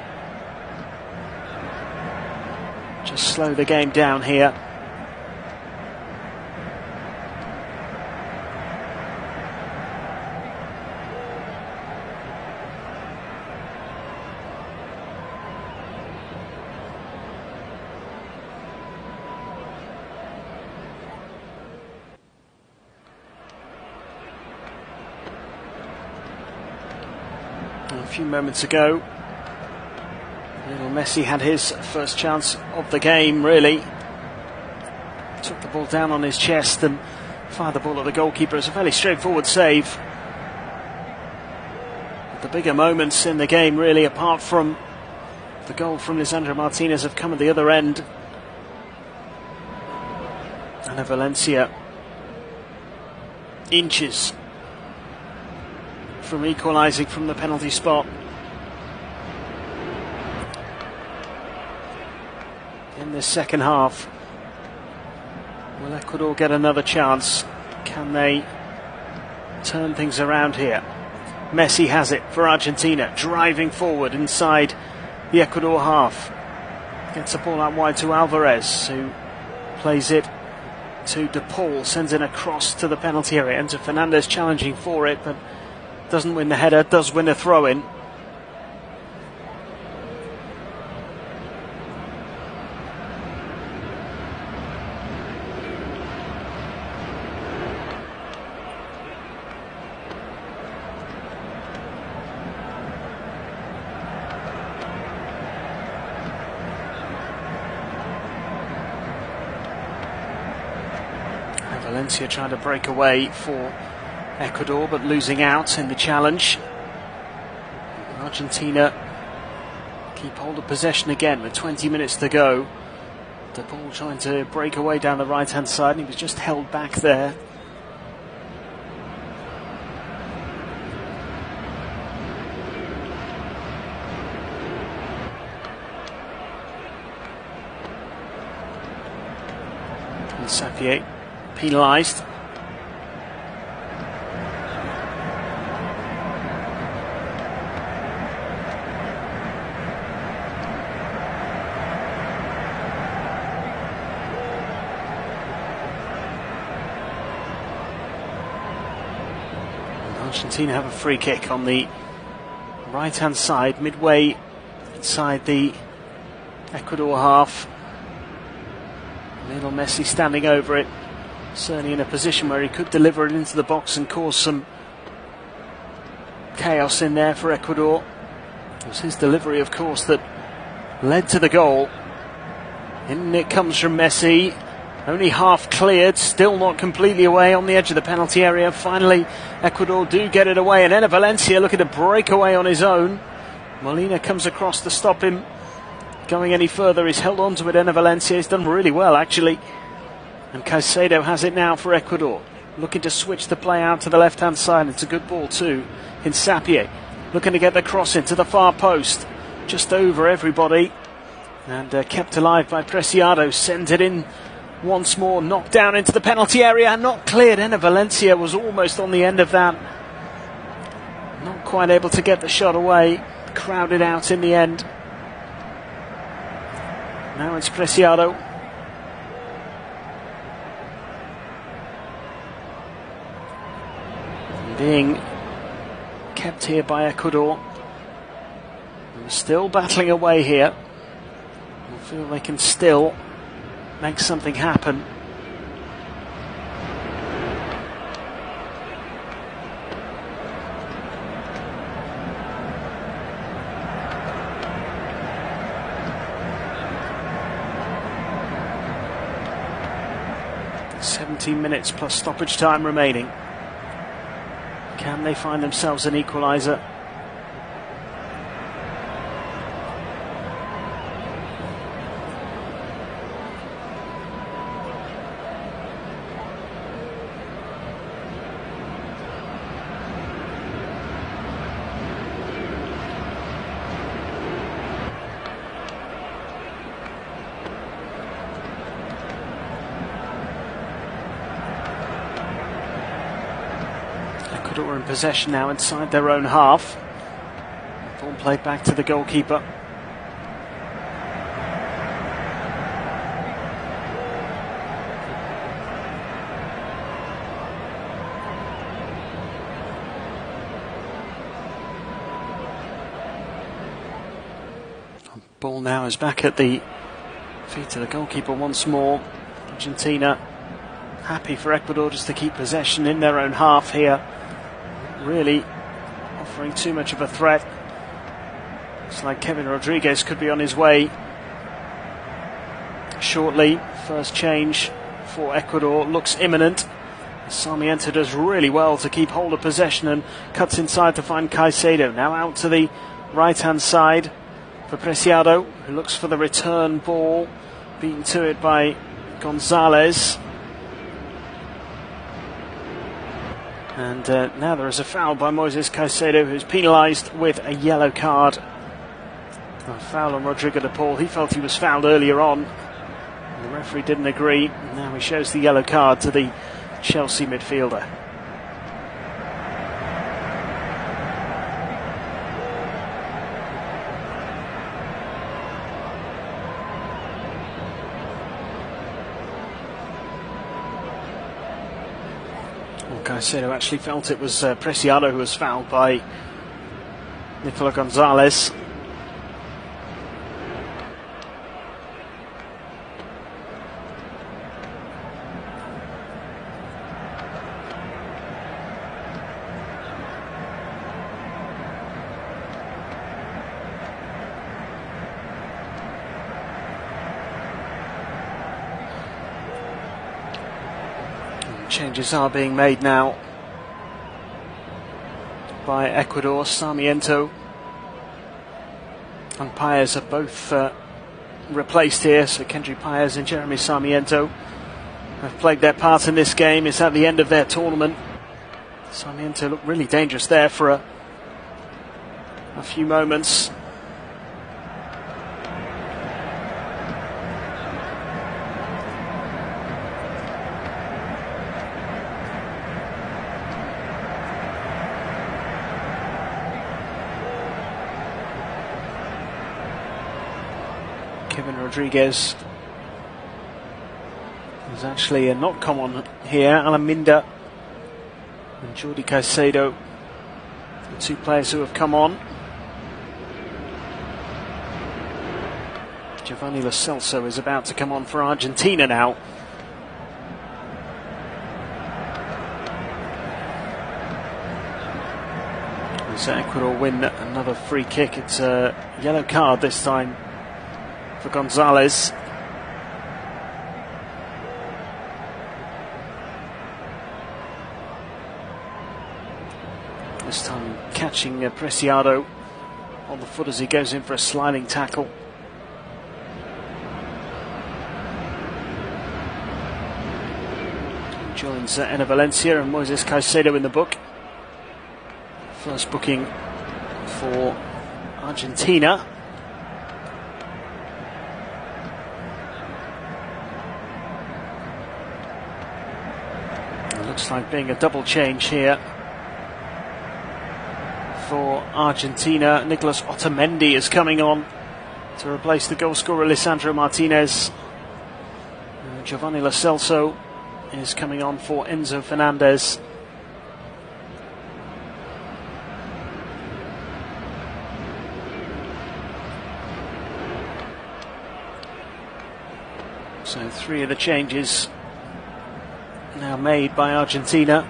just slow the game down here. A few moments ago, Lionel Messi had his first chance of the game, really. Took the ball down on his chest and fired the ball at the goalkeeper. It's a fairly straightforward save. But the bigger moments in the game, really, apart from the goal from Lisandro Martinez, have come at the other end. And Valencia inches from equalising from the penalty spot. In this second half, will Ecuador get another chance? Can they turn things around here? Messi has it for Argentina, driving forward inside the Ecuador half. Gets the ball out wide to Alvarez, who plays it to De Paul, sends it across to the penalty area. Enzo Fernandez challenging for it, but doesn't win the header, does win a throw-in. Valencia trying to break away for Ecuador, but losing out in the challenge. Argentina keep hold of possession again with 20 minutes to go. De Paul trying to break away down the right hand side, and he was just held back there. And Sapier penalised. Argentina have a free kick on the right hand side, midway inside the Ecuador half. Lionel Messi standing over it, certainly in a position where he could deliver it into the box and cause some chaos in there for Ecuador. It was his delivery, of course, that led to the goal. In it comes from Messi, only half cleared, still not completely away on the edge of the penalty area. Finally, Ecuador do get it away, and Enner Valencia looking to break away on his own. Molina comes across to stop him going any further. He's held on to it, Enner Valencia. He's done really well, actually. And Caicedo has it now for Ecuador, looking to switch the play out to the left-hand side. It's a good ball too in Sapier, looking to get the cross into the far post, just over everybody, and kept alive by Preciado. Sends it in once more, knocked down into the penalty area, not cleared. Enner Valencia was almost on the end of that, not quite able to get the shot away, crowded out in the end. Now it's Preciado. Being kept here by Ecuador. They're still battling away here. I feel they can still make something happen. "17 minutes plus stoppage time remaining. Can they find themselves an equaliser? Ecuador in possession now inside their own half. Ball played back to the goalkeeper. Ball now is back at the feet of the goalkeeper once more. Argentina happy for Ecuador just to keep possession in their own half here. Really offering too much of a threat. Looks like Kevin Rodriguez could be on his way shortly. First change for Ecuador looks imminent. Sarmiento does really well to keep hold of possession and cuts inside to find Caicedo. Now out to the right-hand side for Preciado, who looks for the return ball. Beaten to it by Gonzalez. And now there is a foul by Moises Caicedo, who's penalised with a yellow card. A foul on Rodrigo de Paul. He felt he was fouled earlier on. The referee didn't agree. Now he shows the yellow card to the Chelsea midfielder. Caicedo actually felt it was Preciado who was fouled by Nicola Gonzalez. Changes are being made now by Ecuador. Sarmiento and Paez are both replaced here, so Kendry Paez and Jeremy Sarmiento have played their part in this game. It's at the end of their tournament. Sarmiento looked really dangerous there for a few moments. Kevin Rodriguez is actually not come on here. Alaminda and Jordi Caicedo, the two players who have come on. Giovanni Lo Celso is about to come on for Argentina now. As Ecuador win another free kick, it's a yellow card this time for Gonzalez. This time catching Preciado on the foot as he goes in for a sliding tackle. Joins Enner Valencia and Moises Caicedo in the book. First booking for Argentina. Looks like being a double change here for Argentina. Nicolas Otamendi is coming on to replace the goal scorer Lisandro Martinez. Giovanni Lo Celso is coming on for Enzo Fernandez. So three of the changes now made by Argentina,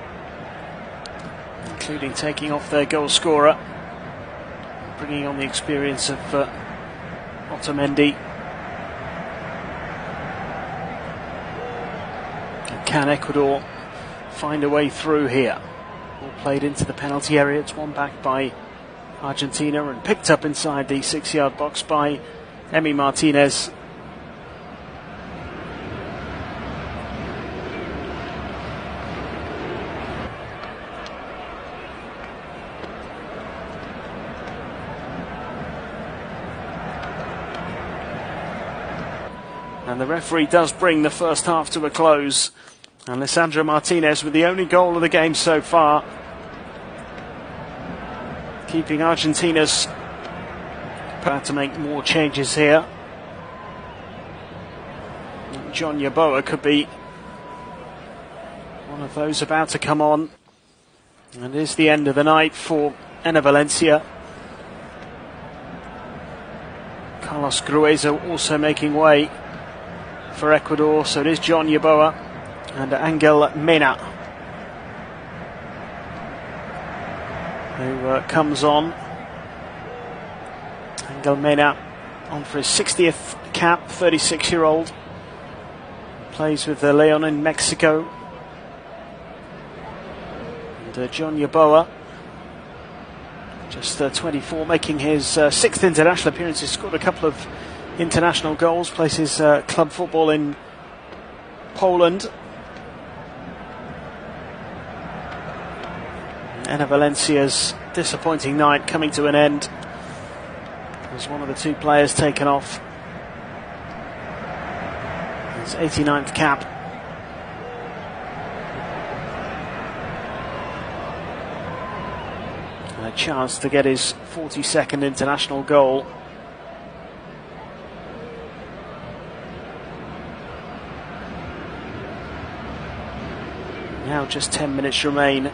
including taking off their goal scorer, bringing on the experience of Otamendi. Can Ecuador find a way through here? All played into the penalty area. It's won back by Argentina and picked up inside the 6-yard box by Emi Martinez. And the referee does bring the first half to a close. And Lisandro Martinez with the only goal of the game so far, keeping Argentina's power to make more changes here. John Yeboah could be one of those about to come on. And it is the end of the night for Enner Valencia. Carlos Gruezo also making way for Ecuador, so it is John Yeboah and Angel Mena who comes on. Angel Mena on for his 60th cap, 36-year-old. Plays with Leon in Mexico. And John Yeboah, just 24, making his 6th international appearance. He's scored a couple of international goals, plays his club football in Poland. Enna Valencia's disappointing night coming to an end. Was one of the two players taken off. His 89th cap. And a chance to get his 42nd international goal. Now just 10 minutes remain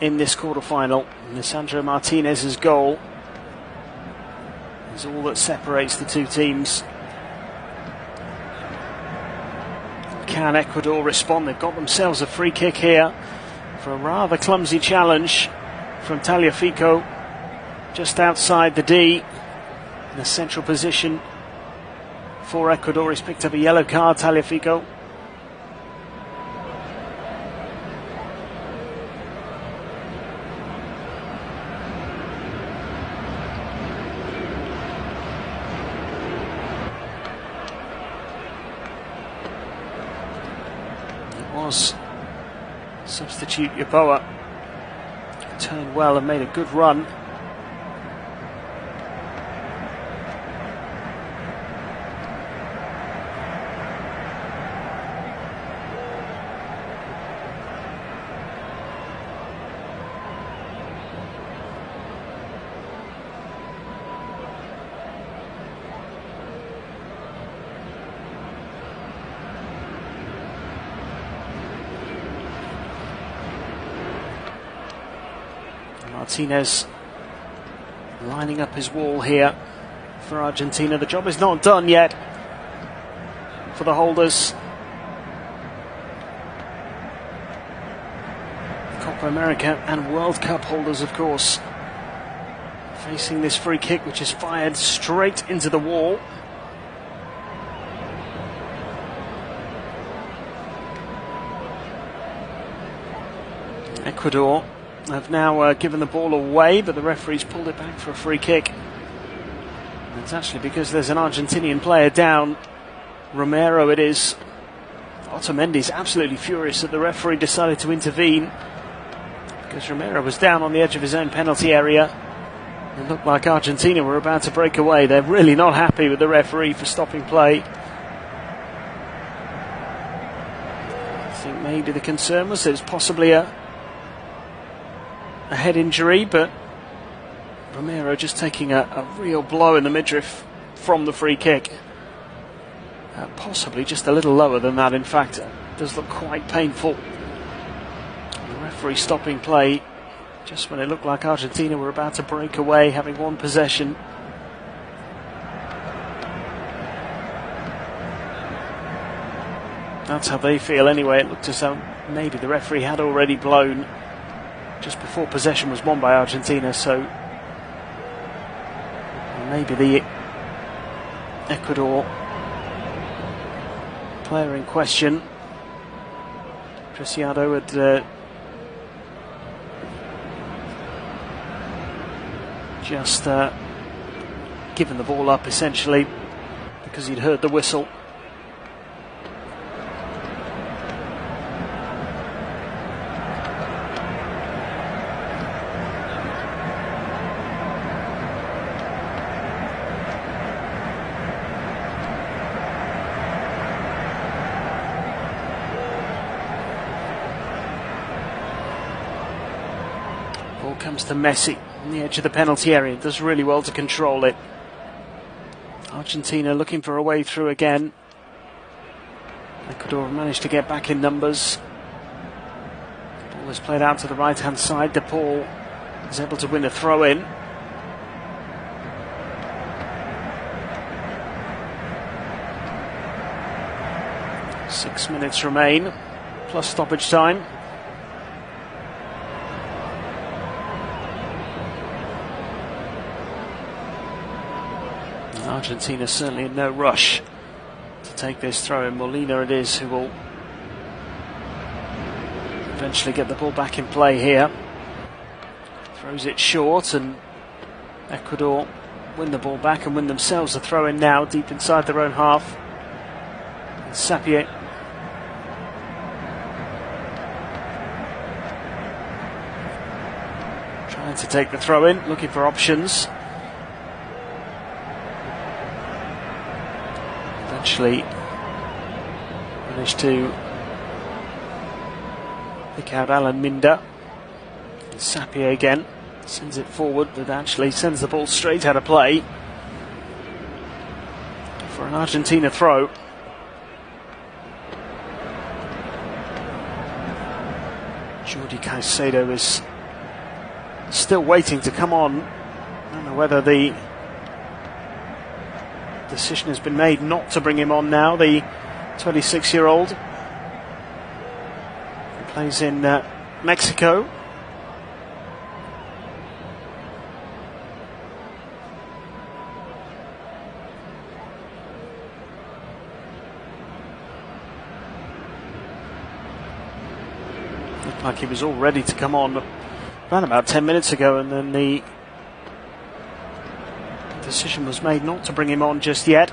in this quarter-final. Lisandro Martinez's goal is all that separates the two teams. Can Ecuador respond? They've got themselves a free kick here for a rather clumsy challenge from Tagliafico, just outside the D, in a central position for Ecuador. He's picked up a yellow card, Tagliafico. Substitute Yeboah turned well and made a good run. Martinez lining up his wall here for Argentina. The job is not done yet for the holders. Copa America and World Cup holders, of course, facing this free kick, which is fired straight into the wall. Ecuador have now given the ball away, but the referee's pulled it back for a free kick. And it's actually because there's an Argentinian player down. Romero it is. Otamendi's absolutely furious that the referee decided to intervene, because Romero was down on the edge of his own penalty area. It looked like Argentina were about to break away. They're really not happy with the referee for stopping play. I think maybe the concern was that it's possibly a head injury, but Romero just taking a real blow in the midriff from the free kick. Possibly just a little lower than that, in fact. It does look quite painful. The referee stopping play just when it looked like Argentina were about to break away, having won possession. That's how they feel anyway. It looked as though maybe the referee had already blown just before possession was won by Argentina, so maybe the Ecuador player in question, Preciado, had just given the ball up essentially because he'd heard the whistle. Comes to Messi on the edge of the penalty area. Does really well to control it. Argentina looking for a way through again. Ecuador managed to get back in numbers. The ball is played out to the right hand side. De Paul is able to win a throw in. Six minutes remain plus stoppage time. Argentina certainly in no rush to take this throw in. Molina it is who will eventually get the ball back in play here. Throws it short, and Ecuador win the ball back and win themselves a throw in now deep inside their own half. And Sapie trying to take the throw in, looking for options. Eventually managed to pick out Alan Minda. And Sapie again sends it forward, but actually sends the ball straight out of play for an Argentina throw. Jordi Caicedo is still waiting to come on. I don't know whether the decision has been made not to bring him on now, the 26-year-old. He plays in Mexico. Looked like he was all ready to come on around about 10 minutes ago, and then the decision was made not to bring him on just yet.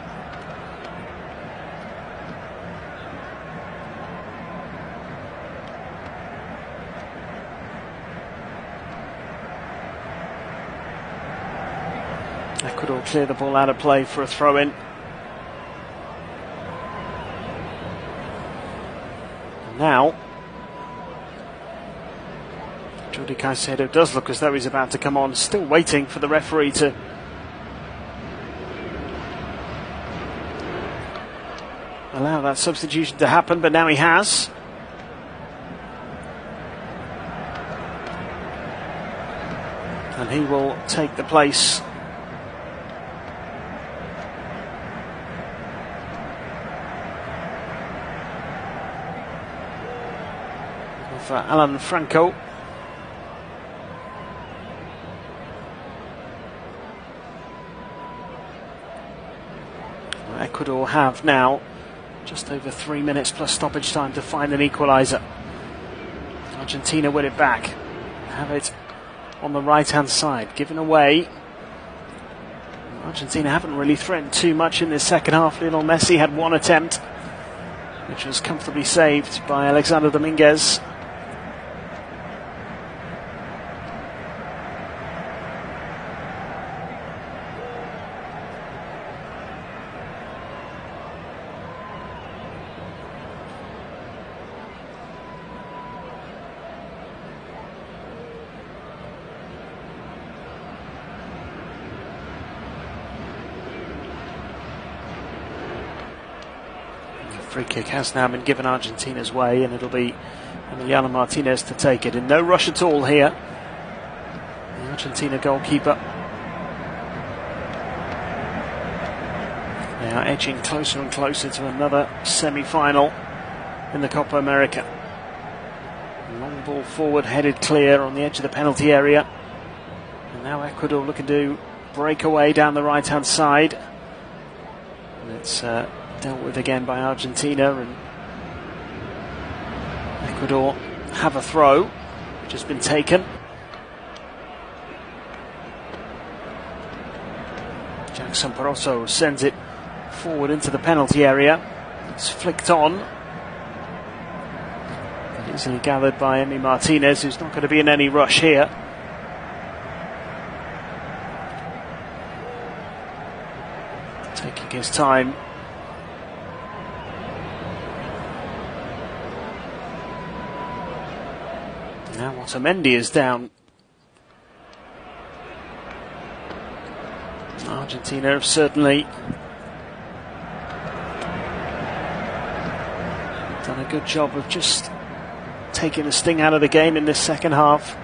Ecuador clear the ball out of play for a throw-in. And now Jordi Caicedo does look as though he's about to come on, still waiting for the referee to allow that substitution to happen, but now he has. And he will take the place of Alan Franco. Ecuador have now just over 3 minutes plus stoppage time to find an equaliser. Argentina win it back, have it on the right hand side, given away. Argentina haven't really threatened too much in this second half. Lionel Messi had one attempt, which was comfortably saved by Alexander Dominguez. Free kick has now been given Argentina's way, and it'll be Emiliano Martinez to take it. In no rush at all here, the Argentina goalkeeper. They are edging closer and closer to another semi-final in the Copa America. Long ball forward, headed clear on the edge of the penalty area. And now Ecuador looking to break away down the right-hand side. And it's dealt with again by Argentina, and Ecuador have a throw which has been taken. Jackson Barroso sends it forward into the penalty area. It's flicked on, but easily gathered by Emi Martinez, who's not going to be in any rush here. Taking his time. Now Otamendi is down. Argentina have certainly done a good job of just taking the sting out of the game in this second half.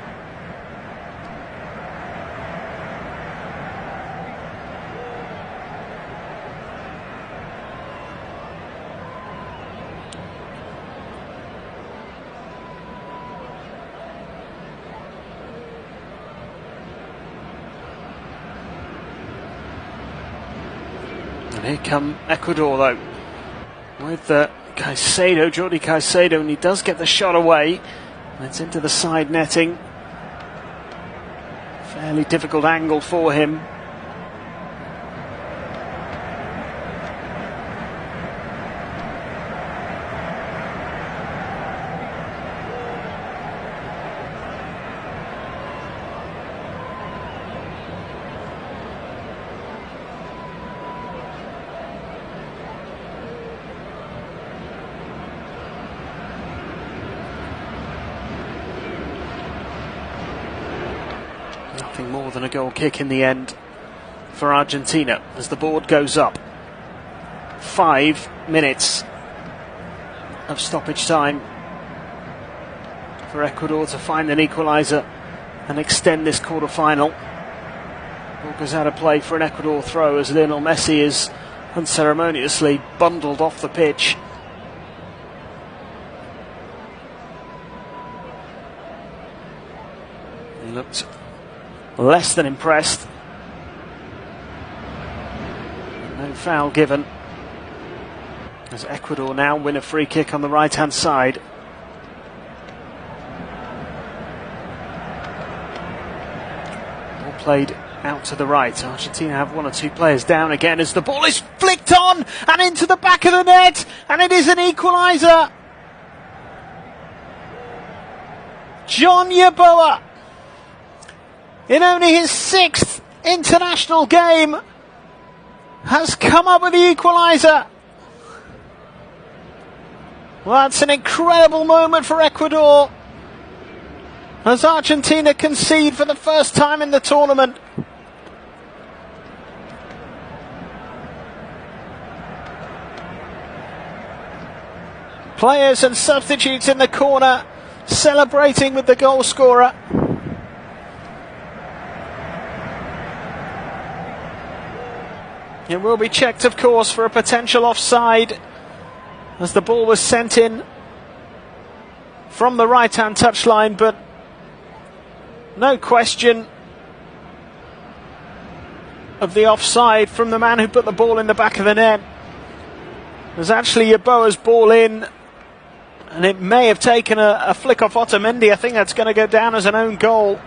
And here come Ecuador though, with Caicedo, Jordi Caicedo, and he does get the shot away. And it's into the side netting. Fairly difficult angle for him. Nothing more than a goal kick in the end for Argentina as the board goes up. 5 minutes of stoppage time for Ecuador to find an equaliser and extend this quarter-final. Ball goes out of play for an Ecuador throw as Lionel Messi is unceremoniously bundled off the pitch. He looked less than impressed. No foul given as Ecuador now win a free kick on the right hand side. Ball played out to the right. Argentina have 1 or 2 players down again as the ball is flicked on and into the back of the net, and it is an equaliser. John Yeboah, in only his 6th international game, has come up with the equaliser. Well, that's an incredible moment for Ecuador as Argentina concede for the first time in the tournament. Players and substitutes in the corner celebrating with the goal scorer. It will be checked, of course, for a potential offside as the ball was sent in from the right-hand touchline, but no question of the offside from the man who put the ball in the back of the net. It was actually Yeboah's ball in, and it may have taken a flick off Otamendi. I think that's going to go down as an own goal.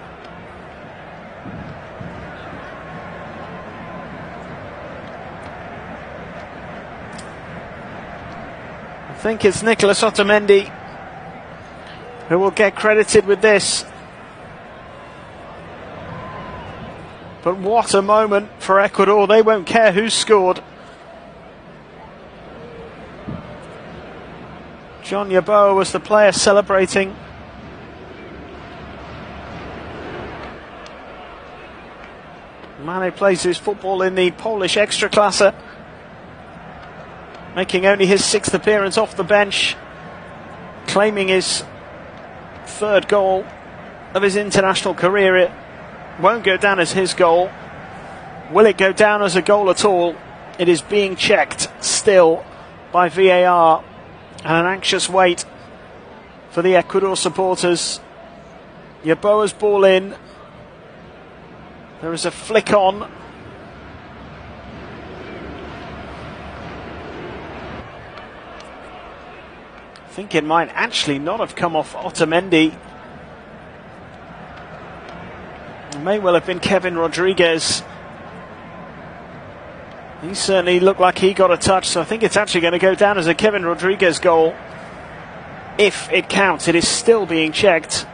I think it's Nicolas Otamendi who will get credited with this. But what a moment for Ecuador. They won't care who scored. John Yeboah was the player celebrating. Mane plays his football in the Polish Ekstraklasa, making only his 6th appearance off the bench, claiming his 3rd goal of his international career. It won't go down as his goal. Will it go down as a goal at all? It is being checked still by VAR, and an anxious wait for the Ecuador supporters. Yeboah's ball in. There is a flick on. I think it might actually not have come off Otamendi. It may well have been Kevin Rodriguez. He certainly looked like he got a touch, so I think it's actually going to go down as a Kevin Rodriguez goal. If it counts, it is still being checked.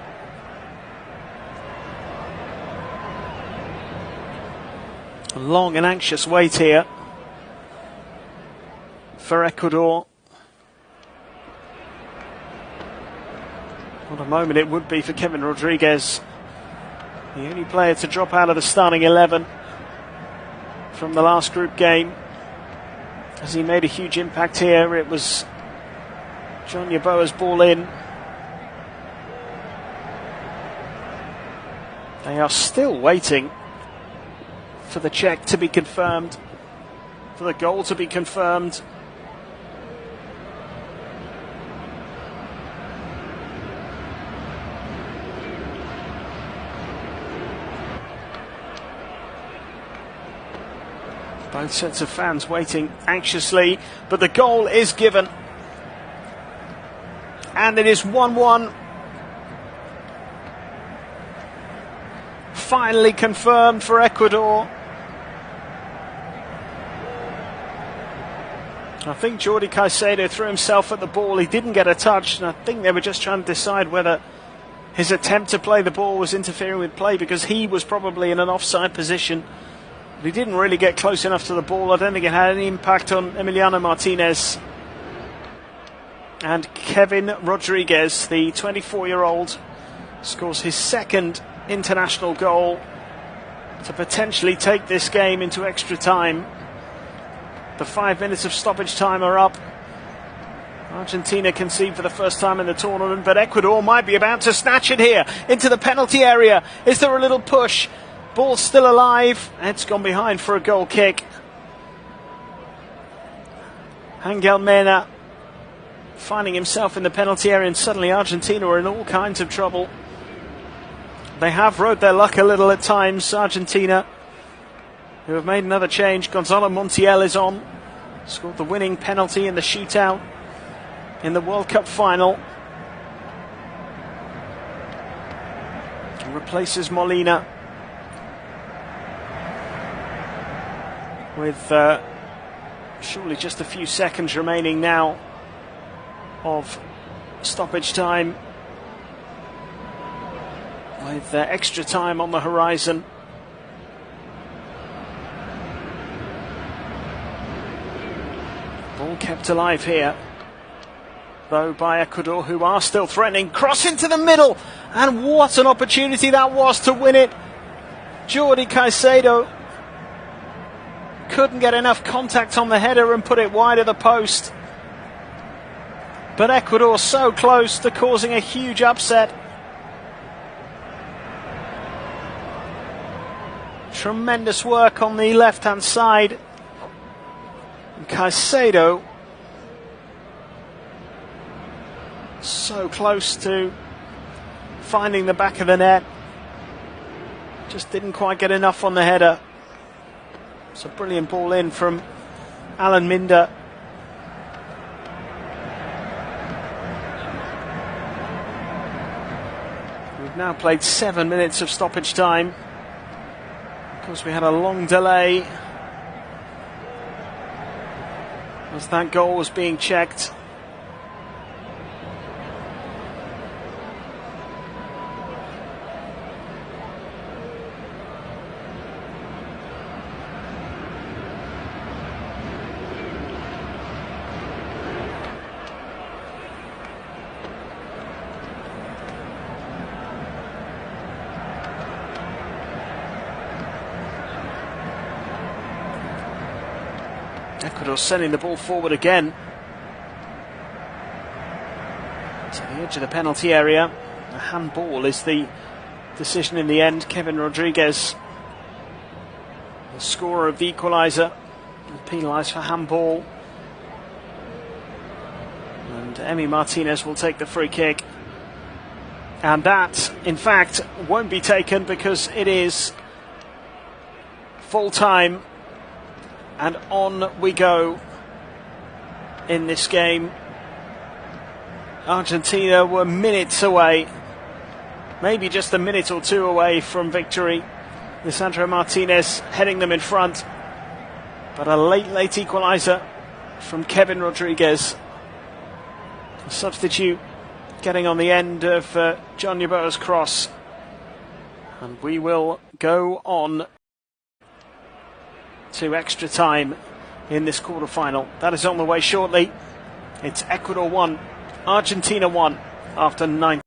A long and anxious wait here for Ecuador. What a moment it would be for Kevin Rodriguez, the only player to drop out of the starting 11 from the last group game, as he made a huge impact here. It was John Yeboah's ball in. They are still waiting for the check to be confirmed, for the goal to be confirmed. Both sets of fans waiting anxiously, but the goal is given. And it is 1-1. Finally confirmed for Ecuador. I think Jordi Caicedo threw himself at the ball. He didn't get a touch, and I think they were just trying to decide whether his attempt to play the ball was interfering with play, because he was probably in an offside position. But he didn't really get close enough to the ball. I don't think it had any impact on Emiliano Martinez. And Kevin Rodriguez, the 24-year-old, scores his second international goal to potentially take this game into extra time. The 5 minutes of stoppage time are up. Argentina concede for the first time in the tournament, but Ecuador might be about to snatch it here into the penalty area. Is there a little push? Ball's still alive. It's gone behind for a goal kick. Angel Mena finding himself in the penalty area, and suddenly Argentina are in all kinds of trouble. They have rode their luck a little at times, Argentina, who have made another change. Gonzalo Montiel is on. Scored the winning penalty in the shootout in the World Cup final. He replaces Molina with surely just a few seconds remaining now of stoppage time, with extra time on the horizon. Ball kept alive here, though, by Ecuador, who are still threatening. Cross into the middle, and what an opportunity that was to win it. Jordi Caicedo couldn't get enough contact on the header and put it wide of the post. But Ecuador so close to causing a huge upset. Tremendous work on the left-hand side. And Caicedo so close to finding the back of the net. Just didn't quite get enough on the header. It's a brilliant ball in from Alan Minder. We've now played 7 minutes of stoppage time. Of course, we had a long delay as that goal was being checked. Ecuador sending the ball forward again to the edge of the penalty area. A handball is the decision in the end. Kevin Rodriguez, the scorer of the equaliser, penalised for handball. And Emi Martinez will take the free kick. And that, in fact, won't be taken because it is full time. And on we go in this game. Argentina were minutes away, maybe just a minute or two away from victory. Lisandro Martinez heading them in front. But a late equaliser from Kevin Rodriguez. A substitute getting on the end of John Yeboah's cross. And we will go on to extra time in this quarter-final. That is on the way shortly. It's Ecuador 1, Argentina 1 after 9.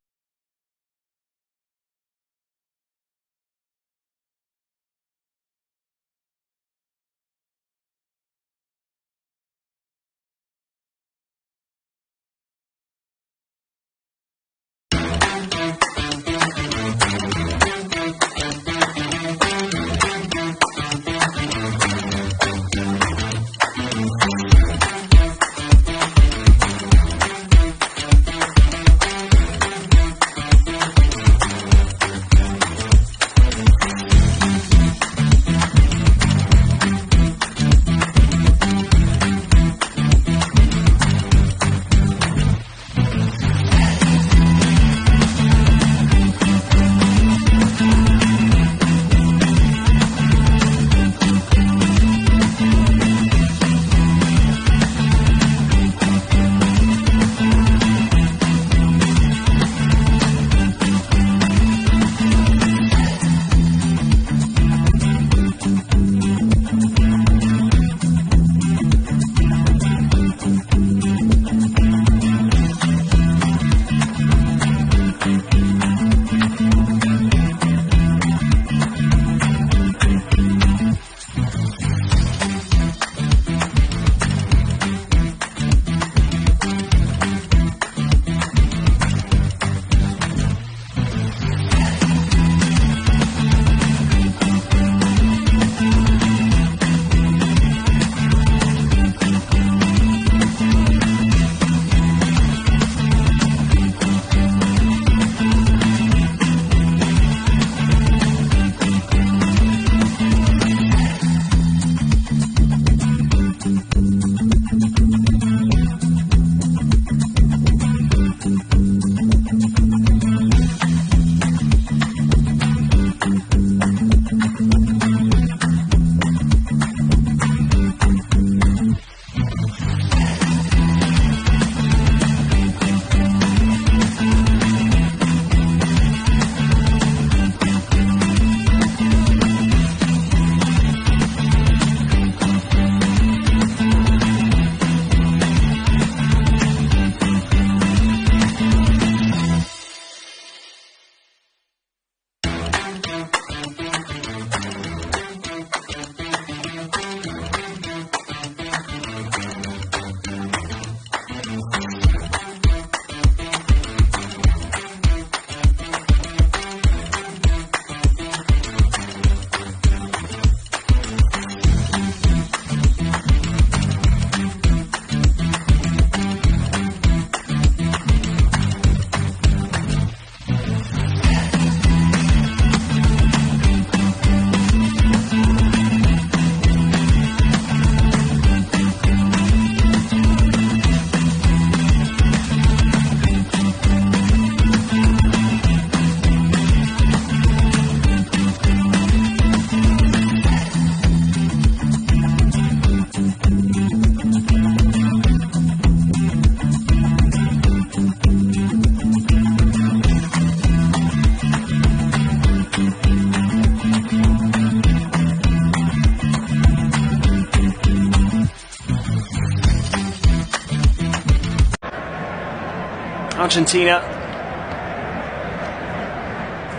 Argentina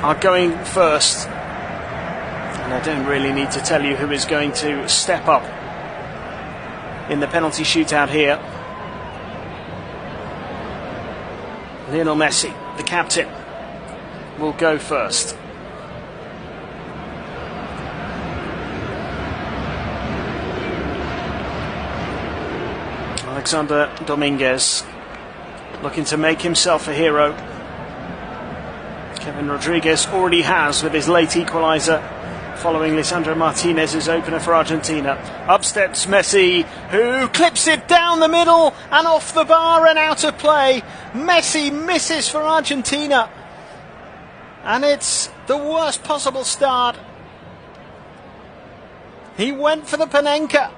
are going first, and I don't really need to tell you who is going to step up in the penalty shootout here. Lionel Messi, the captain, will go first. Alexander Dominguez looking to make himself a hero. Kevin Rodriguez already has with his late equaliser, following Lisandro Martinez's opener for Argentina. Up steps Messi, who clips it down the middle and off the bar and out of play. Messi misses for Argentina, and it's the worst possible start. He went for the Panenka,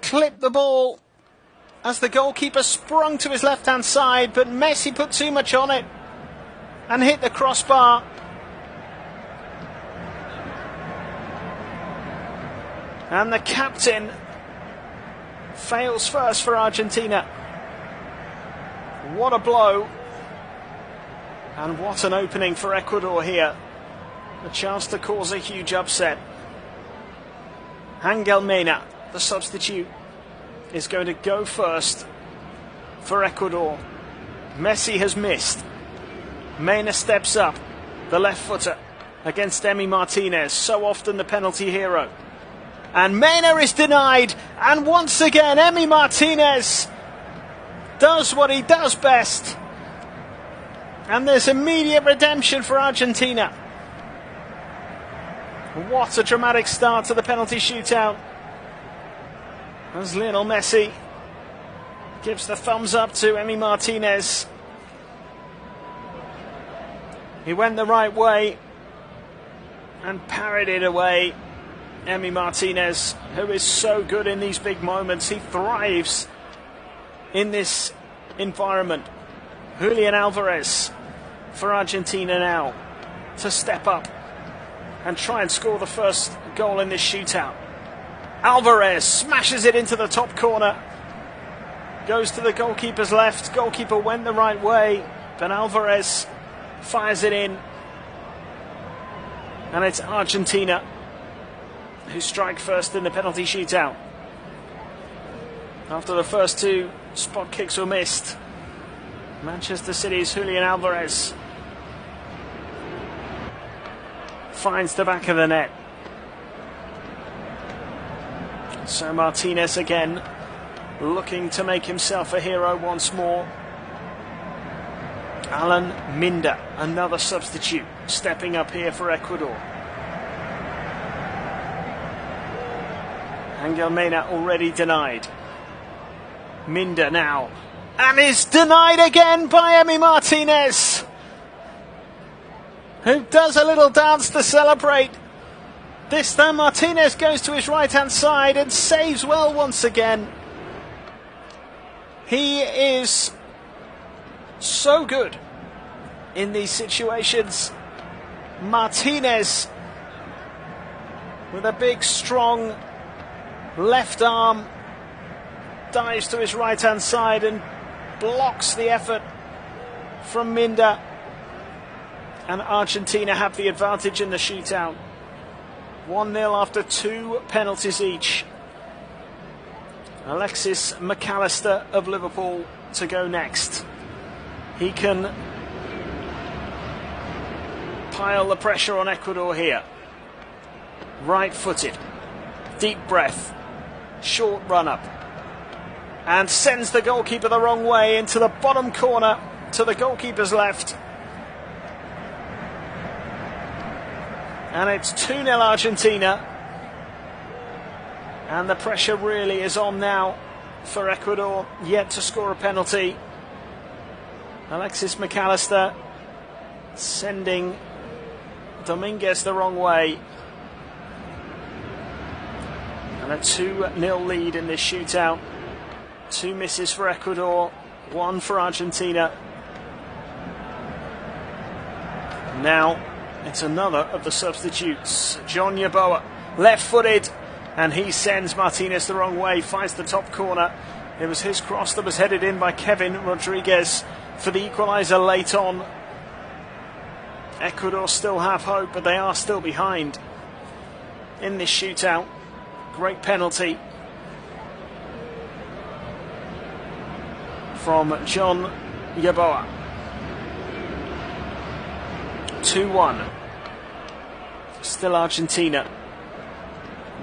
clipped the ball as the goalkeeper sprung to his left-hand side, but Messi put too much on it and hit the crossbar. And the captain fails first for Argentina. What a blow. And what an opening for Ecuador here. A chance to cause a huge upset. Angel Mena, the substitute, is going to go first for Ecuador. Messi has missed. Mena steps up, the left footer, against Emi Martinez, so often the penalty hero. And Mena is denied, and once again Emi Martinez does what he does best. And there's immediate redemption for Argentina. What a dramatic start to the penalty shootout, as Lionel Messi gives the thumbs up to Emi Martinez. He went the right way and parried it away. Emi Martinez, who is so good in these big moments, he thrives in this environment. Julian Alvarez for Argentina now to step up and try and score the first goal in this shootout. Alvarez smashes it into the top corner, goes to the goalkeeper's left. Goalkeeper went the right way, but Alvarez fires it in, and it's Argentina who strike first in the penalty shootout. After the first two spot kicks were missed, Manchester City's Julian Alvarez finds the back of the net. So Martinez again looking to make himself a hero once more. Alan Minda, another substitute, stepping up here for Ecuador. Angel Mena already denied. Minda now, and is denied again by Emi Martinez, who does a little dance to celebrate. This time Martinez goes to his right-hand side and saves well once again. He is so good in these situations. Martinez with a big, strong left arm dives to his right-hand side and blocks the effort from Minda. And Argentina have the advantage in the shootout. 1-0 after two penalties each. Alexis McAllister of Liverpool to go next. He can pile the pressure on Ecuador here. Right-footed, deep breath, short run-up, and sends the goalkeeper the wrong way into the bottom corner to the goalkeeper's left. And it's 2-0 Argentina. And the pressure really is on now for Ecuador, yet to score a penalty. Alexis McAllister sending Dominguez the wrong way. And a 2-0 lead in this shootout. 2 misses for Ecuador, 1 for Argentina. Now it's another of the substitutes. John Yeboah, left-footed, and he sends Martinez the wrong way, finds the top corner, It was his cross that was headed in by Kevin Rodriguez for the equaliser late on. Ecuador still have hope, but they are still behind in this shootout. Great penalty from John Yeboah. 2-1. Still Argentina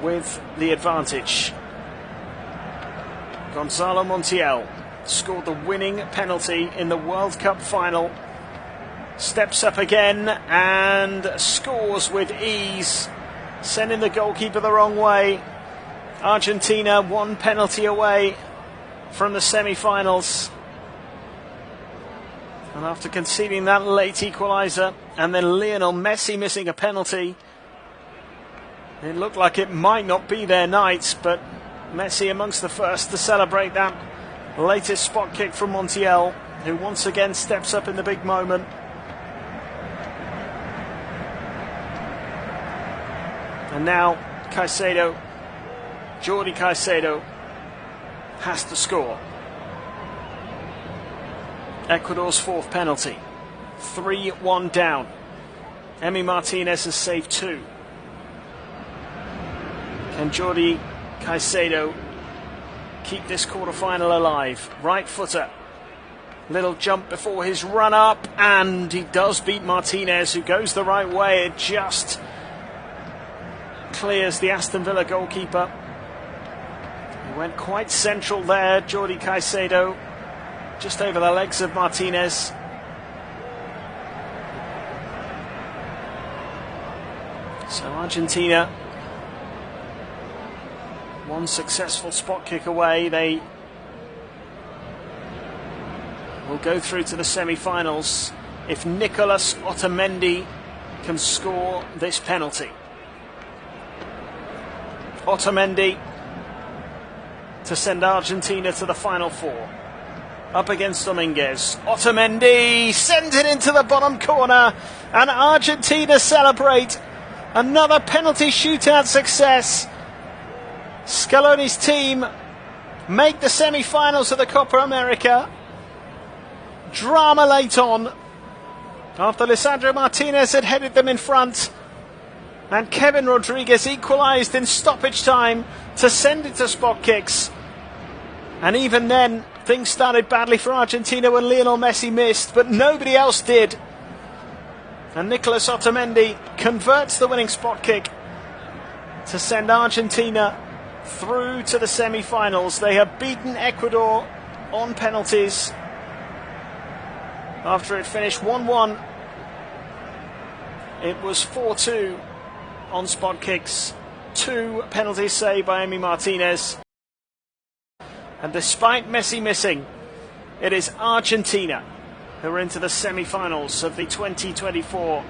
with the advantage. Gonzalo Montiel scored the winning penalty in the World Cup final. Steps up again and scores with ease, sending the goalkeeper the wrong way. Argentina one penalty away from the semi-finals. And after conceding that late equaliser and then Lionel Messi missing a penalty, it looked like it might not be their night, but Messi amongst the first to celebrate that latest spot kick from Montiel, who once again steps up in the big moment. And now Caicedo, Jordi Caicedo, has to score. Ecuador's fourth penalty. 3-1 down. Emi Martinez has saved 2. Can Jordi Caicedo keep this quarter-final alive? Right footer. Little jump before his run-up, and he does beat Martinez, who goes the right way. It just clears the Aston Villa goalkeeper. He went quite central there, Jordi Caicedo, just over the legs of Martinez. So Argentina, one successful spot kick away. They will go through to the semi-finals if Nicolas Otamendi can score this penalty. Otamendi to send Argentina to the final 4. Up against Dominguez. Otamendi sends it into the bottom corner, and Argentina celebrate another penalty shootout success. Scaloni's team make the semi-finals of the Copa America. Drama late on after Lisandro Martinez had headed them in front, and Kevin Rodriguez equalised in stoppage time to send it to spot kicks. And even then, things started badly for Argentina when Lionel Messi missed, but nobody else did. And Nicolas Otamendi converts the winning spot kick to send Argentina through to the semi-finals. They have beaten Ecuador on penalties after it finished 1-1. It was 4-2 on spot kicks. 2 penalties saved by Emi Martinez. And despite Messi missing, it is Argentina who are into the semi-finals of the 2024